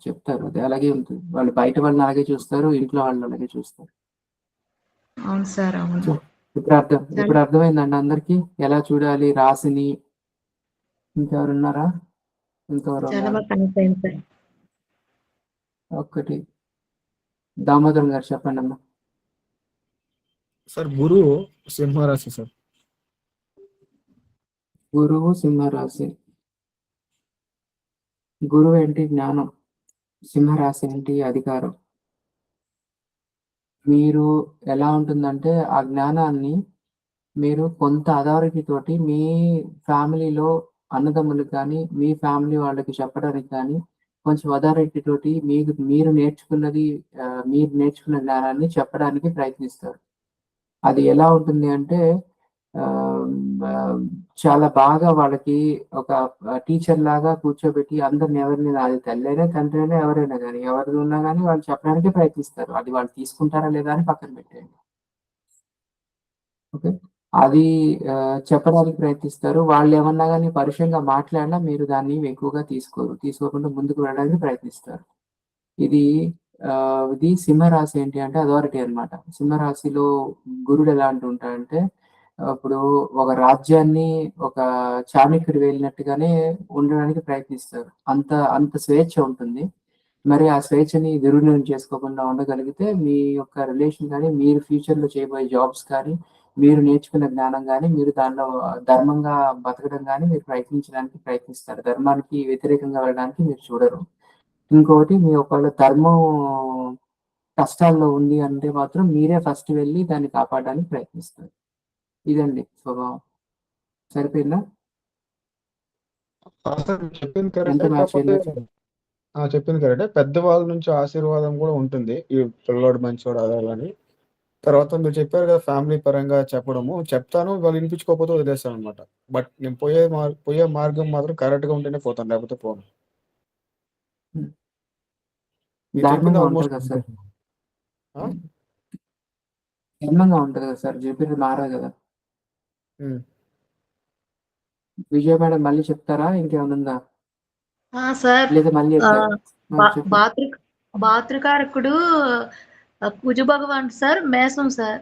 చెప్తారు. అది అలాగే ఉంటుంది. వాళ్ళు బయట వాళ్ళని అలాగే చూస్తారు. ఇంట్లో వాళ్ళని అలాగే చూస్తారు. అవును సార్. అవును. సో, ఇప్పుడు అర్థమైందండి అందరికి ఎలా చూడాలి రాశిని? ఇంకెవరున్నారా? ఇంకెవరు చాలా ఉన్నారు? బాగా కనెక్ట్ అయింది సార్. ఒక్కటి దామోదరం గారు చెప్పండమ్మా. సార్ గురువు సింహరాశి సార్. గురువు సింహరాశి. గురువు ఏంటి? జ్ఞానం. సింహరాశి ఏంటి? అధికారం. మీరు ఎలా ఉంటుందంటే ఆ జ్ఞానాన్ని మీరు కొంత అథారిటీ తోటి మీ ఫ్యామిలీలో అన్నదమ్ములకు కానీ, మీ ఫ్యామిలీ వాళ్ళకి చెప్పడానికి కానీ, కొంచెం అథారిటీ తోటి మీరు నేర్చుకున్న జ్ఞానాన్ని చెప్పడానికి ప్రయత్నిస్తారు. అది ఎలా ఉంటుంది అంటే ఆహ్, ఆహ్, చాలా బాగా వాళ్ళకి ఒక టీచర్‌లాగా కూర్చోబెట్టి అందరిని అది తల్లైనా, తండ్రైనా ఎవరైనా గాని, ఎవరిది ఉన్నా గాని వాళ్ళు చెప్పడానికే ప్రయత్నిస్తారు. అది వాళ్ళు తీసుకుంటారా లేదా అని పక్కన పెట్టేయండి. ఓకే. అది చెప్పడానికి ప్రయత్నిస్తారు. వాళ్ళేమన్నా గాని పరుషంగా మాట్లాడినా మీరు దాన్ని ఎక్కువగా తీసుకోరు. తీసుకోకుండా ముందుకు వెళ్ళడానికి ప్రయత్నిస్తారు. ఇది ఇది సింహరాశి ఏంటి అంటే అథారిటీ అన్నమాట. సింహరాశిలో గురుడు ఎలాంటి ఉంటాడంటే ఇప్పుడు ఒక రాజ్యాన్ని ఒక చాణక్యుడు వెళ్ళినట్టుగానే ఉండడానికి ప్రయత్నిస్తారు. అంత స్వేచ్ఛ ఉంటుంది. మరి ఆ స్వేచ్ఛని దుర్వినియోగం చేసుకోకుండా ఉండగలిగితే మీ యొక్క రిలేషన్ గాని, మీరు ఫ్యూచర్‌లో చేయబోయే జాబ్స్ కానీ, మీరు నేర్చుకున్న జ్ఞానం గాని, మీరు దానిలో ధర్మంగా బతకడం గాని మీరు ప్రయత్నిస్తారు. ధర్మానికి వ్యతిరేకంగా వెళ్ళడానికి మీరు చూడరు. ఇంకోటి మీ ఒకవేళ ధర్మం కష్టాల్లో ఉంది అంటే మాత్రం మీరే ఫస్ట్ వెళ్లి దాన్ని కాపాడడానికి ప్రయత్నిస్తారు. ఇదండి స్వభావం. సరిపోయిందా? సార్ మీరు చెప్పింది ఎంత కరెక్టే. మ్యాచ్ కాకపోతే అయిందో చెప్పింది కరెక్టే. పెద్దవాళ్ళ నుంచి ఆశీర్వాదం కూడా ఉంటుంది. ఈ పిల్లోడు మంచోడు అదాలని. తర్వాత మీరు చెప్పారు కదా ఫ్యామిలీ పరంగా చెప్పడము. చెప్తాను వాళ్ళు వినిపించుకోకపోతే వదిలేస్తాననమాట. బట్ నేను పోయే మార్గం మాత్రం కరెక్ట్‌గా ఉంటేనే పోతాను. లేకపోతే పోను. హ్మ్. మీరు చెప్పింది ధర్మంగా ఉంటారు ఆల్మోస్ట్ కదా సార్. ఆ? ధర్మంగా ఉంటది కదా సార్. చెప్పింది మారదు కదా. హ్మ్. విజయ మేడం మళ్ళీ చెప్తారా? ఇంకేమైనా ఉందా? సార్ లేదా మళ్ళీ చెప్పండి. భాతృకారకుడు కుజ భగవాన్ సార్ మేషం సార్.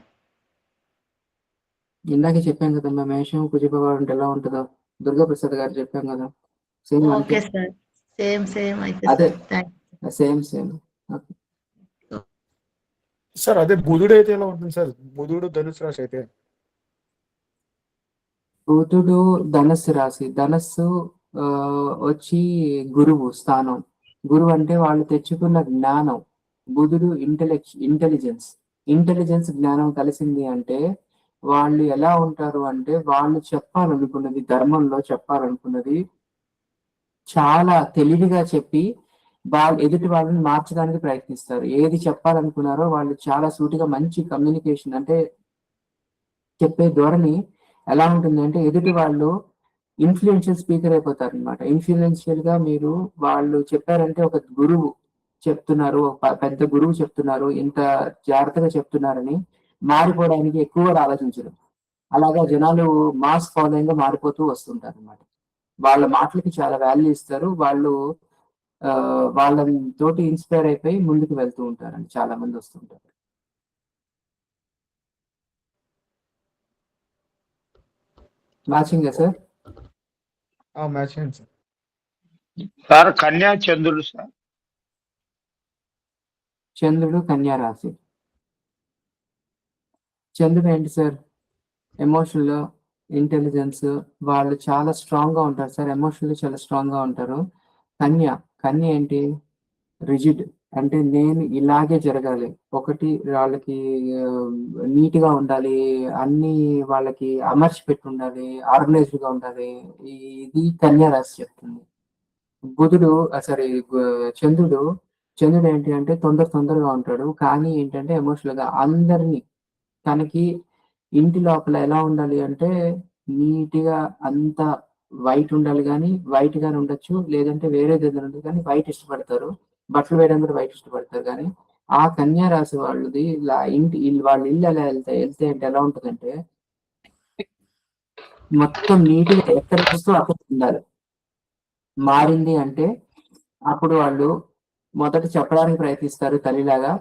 ఇందాకే చెప్పాను కదమ్మా మేషం, కుజభగవానుడు అంటే ఎలా ఉంటదో. దుర్గాప్రసాద్ గారు చెప్పాం కదా! సేమ్ అంతే. Okay sir. సేమ్ అయితే అదే. Sir. Thanks. Same. Okay. Sir అదే బుధుడు అయితే ఎలా ఉంటుంది సార్? బుధుడు ధనుసు రాశి అయితే. బుధుడు ధనస్సు రాశి. ధనస్సు వచ్చి గురువు స్థానం. గురువు అంటే వాళ్ళు తెచ్చుకున్న జ్ఞానం. బుధుడు ఇంటెలిజెన్స్. ఇంటెలిజెన్స్, జ్ఞానం కలిసింది అంటే వాళ్ళు ఎలా ఉంటారు అంటే వాళ్ళు చెప్పాలనుకున్నది ధర్మంలో చెప్పాలనుకున్నది చాలా తెలివిగా చెప్పి ఎదుటి వాళ్ళని మార్చడానికి ప్రయత్నిస్తారు. ఏది చెప్పాలనుకున్నారో వాళ్ళు చాలా సూటిగా మంచి కమ్యూనికేషన్ అంటే చెప్పే ధోరణి ఎలా ఉంటుందంటే ఎదుటి వాళ్ళు ఇన్‌ఫ్లూయెన్షియల్ స్పీకర్ అయిపోతారనమాట. ఇన్‌ఫ్లూయెన్షియల్‌గా వాళ్ళు చెప్పారంటే ఒక గురువు చెప్తున్నారు. పెద్ద గురువు చెప్తున్నారు. ఇంత జాగ్రత్తగా చెప్తున్నారని మారిపోవడానికి ఎక్కువ కూడా ఆలోచించరు. అలాగా జనాలు మాస్ ఫాలోయింగ్‌గా మారిపోతూ వస్తుంటారనమాట. వాళ్ళ మాటలకి చాలా వాల్యూ ఇస్తారు. వాళ్ళు వాళ్ళతోటి ఇన్‌స్పైర్ అయిపోయి ముందుకు వెళ్తూ ఉంటారండి. చాలా మంది వస్తుంటారు. మ్యాచింగా సార్? మ్యాచ్ అయింది సార్. సార్ కన్యా చంద్రుడు సార్. చంద్రుడు కన్యా రాశి. చంద్రుడు ఏంటి సార్? ఎమోషనల్, ఇంటెలిజెన్స్ వాళ్ళు చాలా స్ట్రాంగ్‌గా ఉంటారు సార్. ఎమోషనల్లీ చాలా స్ట్రాంగ్‌గా ఉంటారు. కన్య ఏంటి? రిజిడ్. అంటే నేను ఇలాగే జరగాలి. ఒకటి వాళ్ళకి నీట్‌గా ఉండాలి. అన్నీ వాళ్ళకి అమర్చి పెట్టుండాలి. ఆర్గనైజ్డ్‌గా ఉండాలి. ఇది కన్యా రాశి చెప్తుంది. బుధుడు సారీ చంద్రుడు ఏంటి అంటే తొందరగా ఉంటాడు. కానీ ఏంటంటే ఎమోషనల్‌గా అందరిని తనకి ఇంటి లోపల ఎలా ఉండాలి అంటే నీట్‌గా అంతా వైట్ ఉండాలి కానీ వైట్ గాని ఉండొచ్చు, లేదంటే వేరేది ఏదైనా ఉండదు కానీ వైట్ ఇష్టపడతారు. బట్టలు వేయడం కూడా వైట్ ఇష్టపడతారు. కానీ ఆ కన్యా రాశి వాళ్ళది ఇలా వాళ్ళ ఇల్లు ఎలా వెళ్తే అంటే ఎలా ఉంటుందంటే మొత్తం నీట్గా ఎక్కడ చూస్తూ అక్కడ ఉండాలి. మారింది అంటే అప్పుడు వాళ్ళు మొదట చెప్పడానికి ప్రయత్నిస్తారు తల్లిలాగా,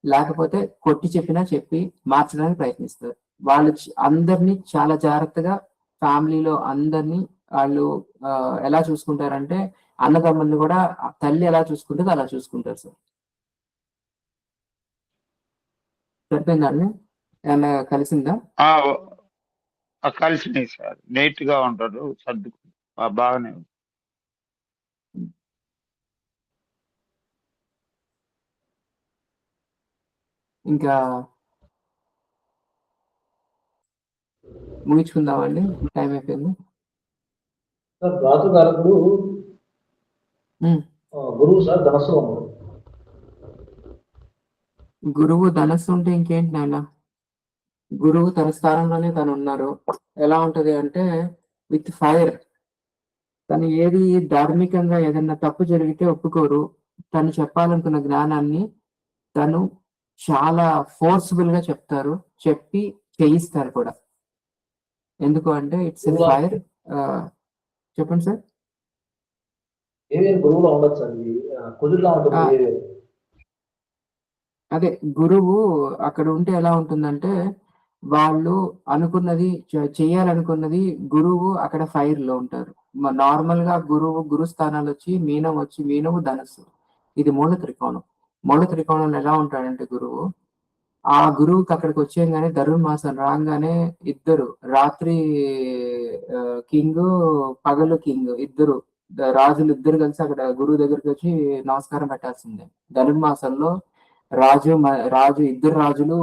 లేకపోతే కొట్టి చెప్పినా చెప్పి మార్చడానికి ప్రయత్నిస్తారు. వాళ్ళు అందరినీ చాలా జాగ్రత్తగా ఫ్యామిలీలో అందరినీ వాళ్ళు ఎలా చూసుకుంటారంటే అన్నదమ్ముల్ని కూడా తల్లి ఎలా చూసుకుంటుందో అలా చూసుకుంటారు సార్. సరిపోయిందండి, ఏమన్నా కలిసిందా? కలిసినాయి సార్, నీట్ గా ఉంటారు, సర్దుకు బాగానే ఉంది. ఇంకా ముగించుకుందామండి, టైం అయిపోయింది. సార్ రాజుగారకుడు గురువు సార్ ధనస్సు ఉన్నాడు. గురువు ధనస్సు ఉంటే ఇంకేంటి నాయన, గురువు తన స్థానంలోనే తను ఉన్నారు. ఎలా ఉంటది అంటే విత్ ఫైర్. తను ఏది ధార్మికంగా ఏదన్నా తప్పు జరిగితే ఒప్పుకోరు. తను చెప్పాలనుకున్న జ్ఞానాన్ని తను చాలా ఫోర్స్ఫుల్ గా చెప్తారు, చెప్పి చేయిస్తారు కూడా. ఎందుకు అంటే ఇట్స్ ఫైర్. చెప్పండి సార్. గురువులో ఉండదు సార్, ఇది కుదురులా ఉంటుంది. అదే గురువు అక్కడ ఉంటే ఎలా ఉంటుందంటే వాళ్ళు అనుకున్నది చేయాలనుకున్నది, గురువు అక్కడ ఫైర్ లో ఉంటారు. నార్మల్ గా గురు స్థానాలు వచ్చి మీనము ధనస్సు, ఇది మూల త్రికోణం. మూల త్రికోణంలో ఎలా ఉంటాడంటే గురువు, ఆ గురువుకి అక్కడికి వచ్చేయంగానే ధనుర్మాసం రాగానే ఇద్దరు రాత్రి కింగ్ పగలు కింగ్ ఇద్దరు రాజులు ఇద్దరు కలిసి అక్కడ గురువు దగ్గరికి వచ్చి నమస్కారం పెట్టాల్సిందే. ధనుర్మాసంలో రాజు ఇద్దరు రాజులు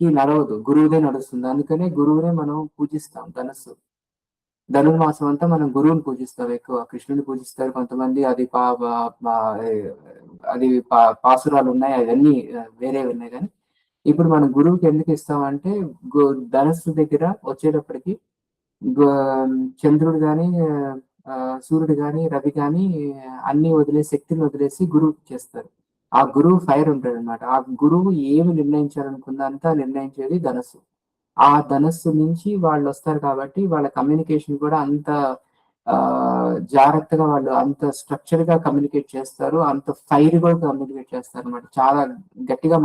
నడవదు, గురువుదే నడుస్తుంది. అందుకనే గురువునే మనం పూజిస్తాం. ధనుర్మాసం అంతా మనం గురువుని పూజిస్తాం. ఎక్కువ కృష్ణుని పూజిస్తారు కొంతమంది. అది పాసురాలు ఉన్నాయి, అవన్నీ వేరే ఉన్నాయి. కానీ ఇప్పుడు మనం గురువుకి ఎందుకు ఇస్తామంటే ధనస్సు దగ్గర వచ్చేటప్పటికి చంద్రుడు గాని సూర్యుడు గాని రవి గాని అన్ని వదిలేసి, శక్తిని వదిలేసి గురువుకి చేస్తారు. ఆ గురువు ఫైర్ ఉంటాడు అనమాట. ఆ గురువు ఏమి నిర్ణయించాలనుకుందంతా నిర్ణయించేది ధనస్సు. ఆ ధనస్సు నుంచి వాళ్ళు వస్తారు కాబట్టి వాళ్ళ కమ్యూనికేషన్ కూడా అంత జాగ్రత్తగా, వాళ్ళు అంత స్ట్రక్చర్ గా కమ్యూనికేట్ చేస్తారు, అంత ఫైర్ గా కమ్యూనికేట్ చేస్తారు అనమాట. చాలా గట్టిగా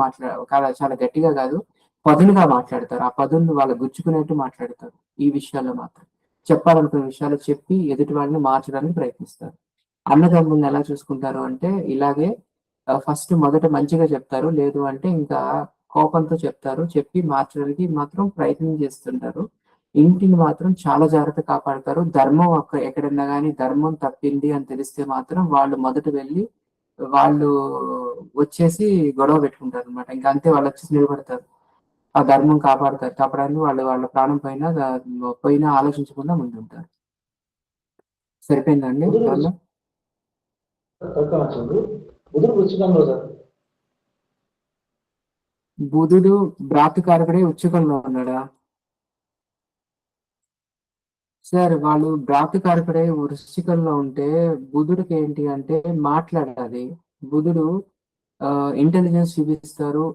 చాలా గట్టిగా కాదు, పదునుగా మాట్లాడతారు. ఆ పదును వాళ్ళు గుచ్చుకునేట్టు మాట్లాడతారు. ఈ విషయాల్లో మాత్రం చెప్పాలనుకున్న విషయాలు చెప్పి ఎదుటి వాళ్ళని మార్చడానికి ప్రయత్నిస్తారు. అన్నదమ్ముల్ని ఎలా చూసుకుంటారు అంటే ఇలాగే ఫస్ట్ మొదట మంచిగా చెప్తారు, లేదు అంటే ఇంకా కోపంతో చెప్తారు, చెప్పి మార్చడానికి మాత్రం ప్రయత్నం చేస్తుంటారు. ఇంటిని మాత్రం చాలా జాగ్రత్త కాపాడతారు. ధర్మం ఎక్కడన్నా కానీ ధర్మం తప్పింది అని తెలిస్తే మాత్రం వాళ్ళు మొదట వెళ్ళి వాళ్ళు వచ్చేసి గొడవ పెట్టుకుంటారు అనమాట. ఇంకా అంతే, వాళ్ళు వచ్చేసి నిలబడతారు, ఆ ధర్మం కాపాడడానికి వాళ్ళ ప్రాణం పోయినా ఆలోచించకుండా ముందుంటారు. సరిపోయిందండి. బుధుడు భ్రాతృకారకుడే ఉచ్చకంలో ఉన్నాడా సార్? వాళ్ళు భ్రాతృకారకుడే వృశ్చికంలో ఉంటే బుధుడికి ఏంటి అంటే మాట్లాడాలి. బుధుడు ఇంటెలిజెన్స్ చూపిస్తారు.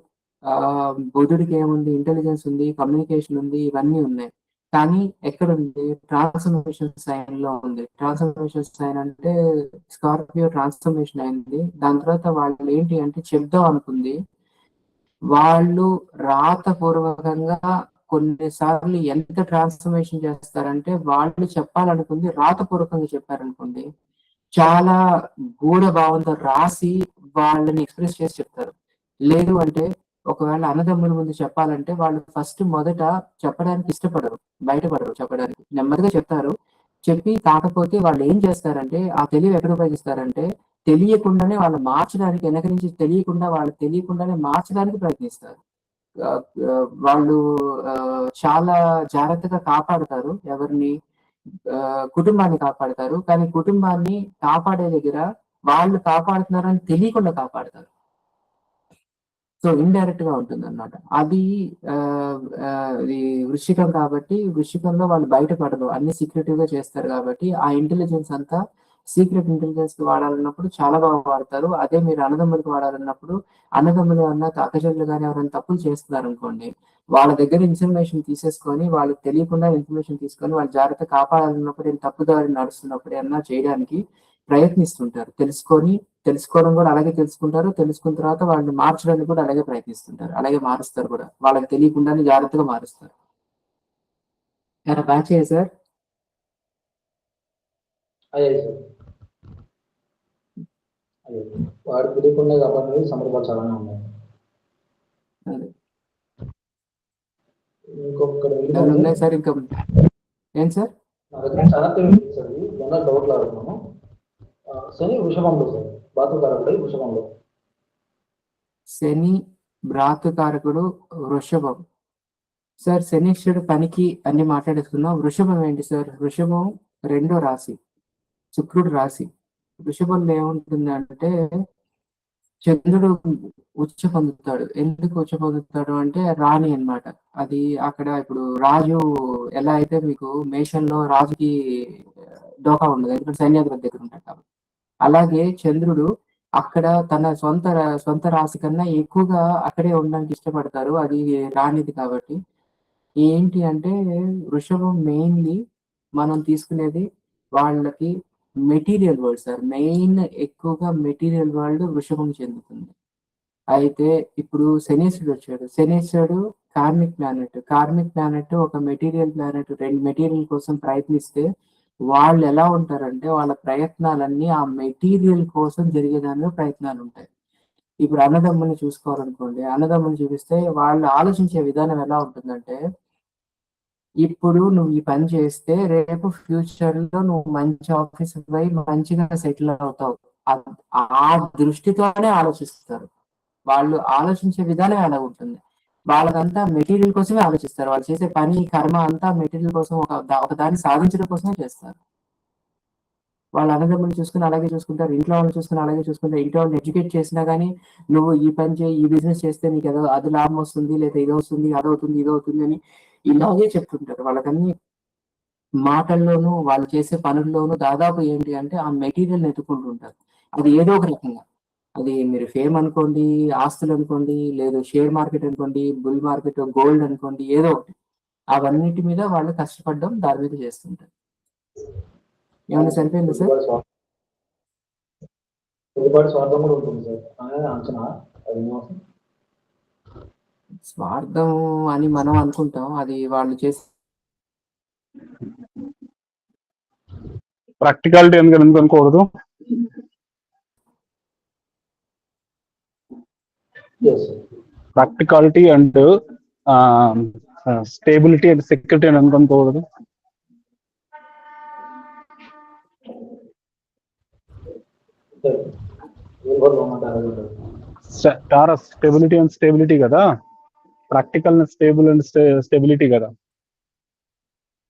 బుధుడికి ఏముంది, ఇంటెలిజెన్స్ ఉంది, కమ్యూనికేషన్ ఉంది, ఇవన్నీ ఉన్నాయి. కానీ ఎక్కడ ఉంది? ట్రాన్స్ఫర్మేషన్ సైన్ లో ఉంది. ట్రాన్స్ఫర్మేషన్ సైన్ అంటే స్కార్పియో ట్రాన్స్ఫర్మేషన్ అయింది. దాని తర్వాత వాళ్ళు ఏంటి అంటే చెప్దాం అనుకుంది, వాళ్ళు రాతపూర్వకంగా కొన్నిసార్లు ఎంత ట్రాన్స్ఫర్మేషన్ చేస్తారంటే వాళ్ళు చెప్పాలనుకుంది రాతపూర్వకంగా చెప్పారనుకోండి, చాలా గూఢ భావంతో రాసి వాళ్ళని ఎక్స్ప్రెస్ చేసి చెప్తారు. లేదు అంటే ఒకవేళ అన్నదమ్ముల ముందు చెప్పాలంటే వాళ్ళు ఫస్ట్ మొదట చెప్పడానికి ఇష్టపడరు, బయటపడరు చెప్పడానికి, నెమ్మదిగా చెప్తారు. చెప్పి కాకపోతే వాళ్ళు ఏం చేస్తారంటే ఆ తెలివి ఎక్కడ ఉపయోగిస్తారంటే తెలియకుండానే వాళ్ళు మార్చడానికి, వెనక నుంచి తెలియకుండానే మార్చడానికి ప్రయత్నిస్తారు. వాళ్ళు చాలా జాగ్రత్తగా కాపాడుతారు ఎవరిని, కుటుంబాన్ని కాపాడతారు. కానీ కుటుంబాన్ని కాపాడే దగ్గర వాళ్ళు కాపాడుతున్నారని తెలియకుండా కాపాడతారు. సో ఇండైరెక్ట్ గా ఉంటుంది అనమాట. అది ఇది వృశ్చికం కాబట్టి వృశ్చికంలో వాళ్ళు బయటపడరు, అన్ని సీక్రెటివ్ గా చేస్తారు కాబట్టి ఆ ఇంటెలిజెన్స్ అంతా సీక్రెట్ ఇంటెలిజెన్స్ కి వాడాలన్నప్పుడు చాలా బాగా వాడతారు. అదే మీరు అన్నదమ్ములకు వాడాలన్నప్పుడు అన్నదమ్ములు అన్న అక్కచెల్లెలు కానీ ఎవరైనా తప్పులు చేస్తున్నారు అనుకోండి, వాళ్ళ దగ్గర ఇన్ఫర్మేషన్ తీసేసుకొని వాళ్ళకి తెలియకుండా ఇన్ఫర్మేషన్ తీసుకొని వాళ్ళు జాగ్రత్త కాపాడాలన్నప్పుడు ఏం తప్పుదారి నడుస్తున్నప్పుడు ఏమన్నా చేయడానికి ప్రయత్నిస్తుంటారు. తెలుసుకోవడం కూడా అలాగే తెలుసుకుంటారు. తెలుసుకున్న తర్వాత వాళ్ళని మార్చడానికి కూడా అలాగే ప్రయత్నిస్తుంటారు. అలాగే మారుస్తారు కూడా. వాళ్ళకి తెలియకుండానే జాగ్రత్తగా మారుస్తారు. ఏమైనా బ్యాచ్ అయ్యా సార్? అయ్యాయి సార్, అయ్యాయి. వాడు తెలియకుండా కాబట్టి సందర్భాలు చాలానే ఉన్నాయి. అదే. ఇంకొకటి ఏమైనా ఉన్నాయి సార్ ఇంకా? ఏం సార్? నా దగ్గర చాలా తెలియదు సార్, ఏమన్నా డౌట్లు ఆడుతున్నాను. శని వృషభంలో సార్, బాతుకారకుడై వృషభంలో. శని భ్రాతుకారకుడు వృషభం. సార్ శనీశ్వరుడు పనికి అన్ని మాట్లాడేసుకున్నాం. వృషభం ఏంటి సార్? వృషభం 2వ రాశి, శుక్రుడు రాశి. వృషభంలో ఏముంటుంది అంటే చంద్రుడు ఉచ్చ పొందుతాడు. ఎందుకు ఉచ్చ పొందుతాడు అంటే రాణి అన్నమాట. అది అక్కడ ఇప్పుడు రాజు ఎలా అయితే మీకు మేషంలో రాజుకి డోకా ఉండదు, ఎందుకంటే సైన్యాధిపతి దగ్గర ఉంటాడు కాబట్టి. అలాగే చంద్రుడు అక్కడ తన సొంత రాశి కన్నా ఎక్కువగా అక్కడే ఉండడానికి ఇష్టపడతారు. అది రానిది కాబట్టి. ఏంటి అంటే వృషభం మెయిన్లీ మనం తీసుకునేది వాళ్ళకి మెటీరియల్ వరల్డ్ సార్. మెయిన్ ఎక్కువగా మెటీరియల్ వరల్డ్ వృషభం చెందుతుంది. అయితే ఇప్పుడు శనీశ్వరుడు వచ్చాడు. శనీశ్వరుడు కార్మిక్ ప్లానెట్ ఒక మెటీరియల్ ప్లానెట్. 2 మెటీరియల్ కోసం ప్రయత్నిస్తే వాళ్ళు ఎలా ఉంటారంటే వాళ్ళ ప్రయత్నాలన్నీ ఆ మెటీరియల్ కోసం జరిగేదానిలో ప్రయత్నాలు ఉంటాయి. ఇప్పుడు అన్నదమ్ముల్ని చూసుకోవాలనుకోండి, అన్నదమ్ముల్ని చూపిస్తే వాళ్ళు ఆలోచించే విధానం ఎలా ఉంటుందంటే, ఇప్పుడు నువ్వు ఈ పని చేస్తే రేపు ఫ్యూచర్ లో నువ్వు మంచి ఆఫీసర్ పోయి మంచిగా సెటిల్ అవుతావు. ఆ దృష్టితోనే ఆలోచిస్తారు. వాళ్ళు ఆలోచించే విధానం ఎలా ఉంటుంది. వాళ్ళకంతా మెటీరియల్ కోసమే ఆలోచిస్తారు. వాళ్ళు చేసే పని కర్మ అంతా మెటీరియల్ కోసం, ఒక దాన్ని సాధించడం కోసమే చేస్తారు. వాళ్ళ అన్నదమ్ములు చూసుకుని అలాగే చూసుకుంటారు, ఇంట్లో వాళ్ళు చూసుకుని అలాగే చూసుకుంటారు. ఇంట్లో వాళ్ళని ఎడ్యుకేట్ చేసినా కానీ నువ్వు ఈ పని చేయి, ఈ బిజినెస్ చేస్తే నీకు ఏదో అది లాభం వస్తుంది, లేదా ఇది వస్తుంది, అదవుతుంది, ఇదవుతుంది అని ఇలాగే చెప్తుంటారు. వాళ్ళకన్నీ మాటల్లోనూ వాళ్ళు చేసే పనుల్లోనూ దాదాపు ఏంటి అంటే ఆ మెటీరియల్ ఎత్తుకుంటుంటారు. అది ఏదో ఒక రకంగా, అది మీరు ఫేమ్ అనుకోండి, ఆస్తులు అనుకోండి, లేదు షేర్ మార్కెట్ అనుకోండి, బుల్ మార్కెట్, గోల్డ్ అనుకోండి, ఏదో ఒకటి. అవన్నిటి మీద వాళ్ళు కష్టపడడం దాని మీద చేస్తుంటారు. ఏమన్నా సరిపోయింది సార్? కొద్దిపాటి స్వార్థం కూడా ఉంటుంది సార్, అనేది అంచనా. అది స్వార్థం అని మనం అనుకుంటాం, అది వాళ్ళు చేసే ప్రాక్టికాలిటీ ఎందుకు అనుకోకూడదు. Practicality and stability and security అని అనుకోకూడదు. టారస్ స్టెబిలిటీ అండ్ స్టేబిలిటీ కదా, ప్రాక్టికల్ స్టేబుల్ అండ్ స్టెబిలిటీ కదా,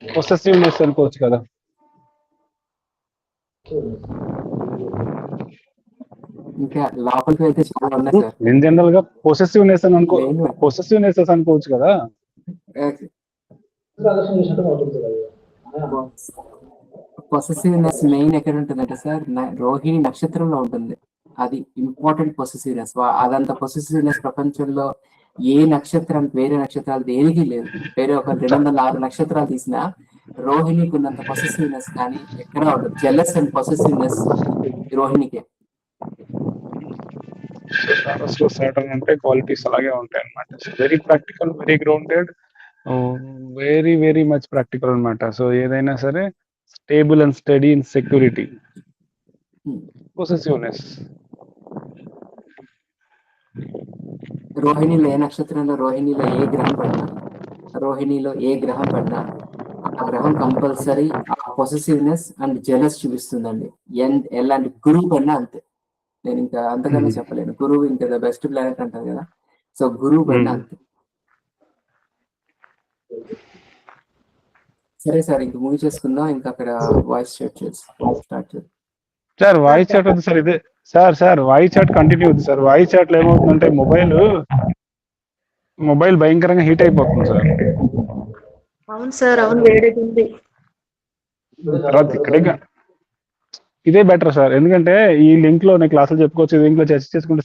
పొసెసివ్నెస్ అనుకోవచ్చు కదా. ఇంకా లోపలికి అయితే చాలా ఉన్నాయి సార్. ఇన్ జనరల్ గా పొసెసివ్నెస్ అని అనుకోవచ్చు కదా. పొసెసివ్నెస్ మెయిన్ ఎక్కడ ఉంటుందంటే సార్, రోహిణి నక్షత్రంలో ఉంటుంది. అది ఇంపార్టెంట్ పొసెసివ్నెస్. అదంత పొసెసివ్నెస్ ప్రపంచంలో ఏ నక్షత్రానికి, వేరే నక్షత్రాలు దేనికి లేదు. వేరే ఒక 206 నక్షత్రాలు తీసినా రోహిణికి ఉన్నంత పొసెసివ్నెస్ కానీ ఎక్కడా ఉండదు. జెలస్ అండ్ పొసెసివ్నెస్ రోహిణికే. సాటర్న్ అంటే క్వాలిటీస్ అలాగే ఉంటాయి అన్నమాట. Very practical, very grounded, very very much practical అన్నమాట. సో ఏదైనా సరే stable and steady insecurity, possessiveness. రోహిణిలో ఏ నక్షత్రంలో, రోహిణిలో ఏ గ్రహం పడినా ఆ గ్రహం కంపల్సరీ ఆ పొసెసివ్నెస్ అండ్ జెలస్ చూపిస్తుందండి. ఎలాంటి గురువు పడినా అంతే. నేను ఇంకా అంతకన్నా చెప్పలేను. గురువు ఇంకా ద బెస్ట్ ప్లానెట్ అంటారు కదా, సో గురువు పడినా అంతే. సరే సార్, ఇంక మూవీ చేసుకుందాం. ఇంకా అక్కడ వాయిస్ చాట్ చేసి స్టార్ట్ చేద్దాం సార్. వాయిస్ చాట్ వద్దు సార్, ఇదే సార్ వాయిస్ చాట్ కంటిన్యూ అవుతుంది సార్. వాయిస్ చాట్లో ఏమవుతుందంటే మొబైల్ భయంకరంగా హీట్ అయిపోతుంది సార్. అవును సార్, అవును, వేడిగా ఉంది. తర్వాత ఇక్కడే ఇదే బెటర్ సార్, ఎందుకంటే ఈ లింక్ లో క్లాసులు చెప్పుకోవచ్చు, లింక్ లో చర్చ చేసుకుంటే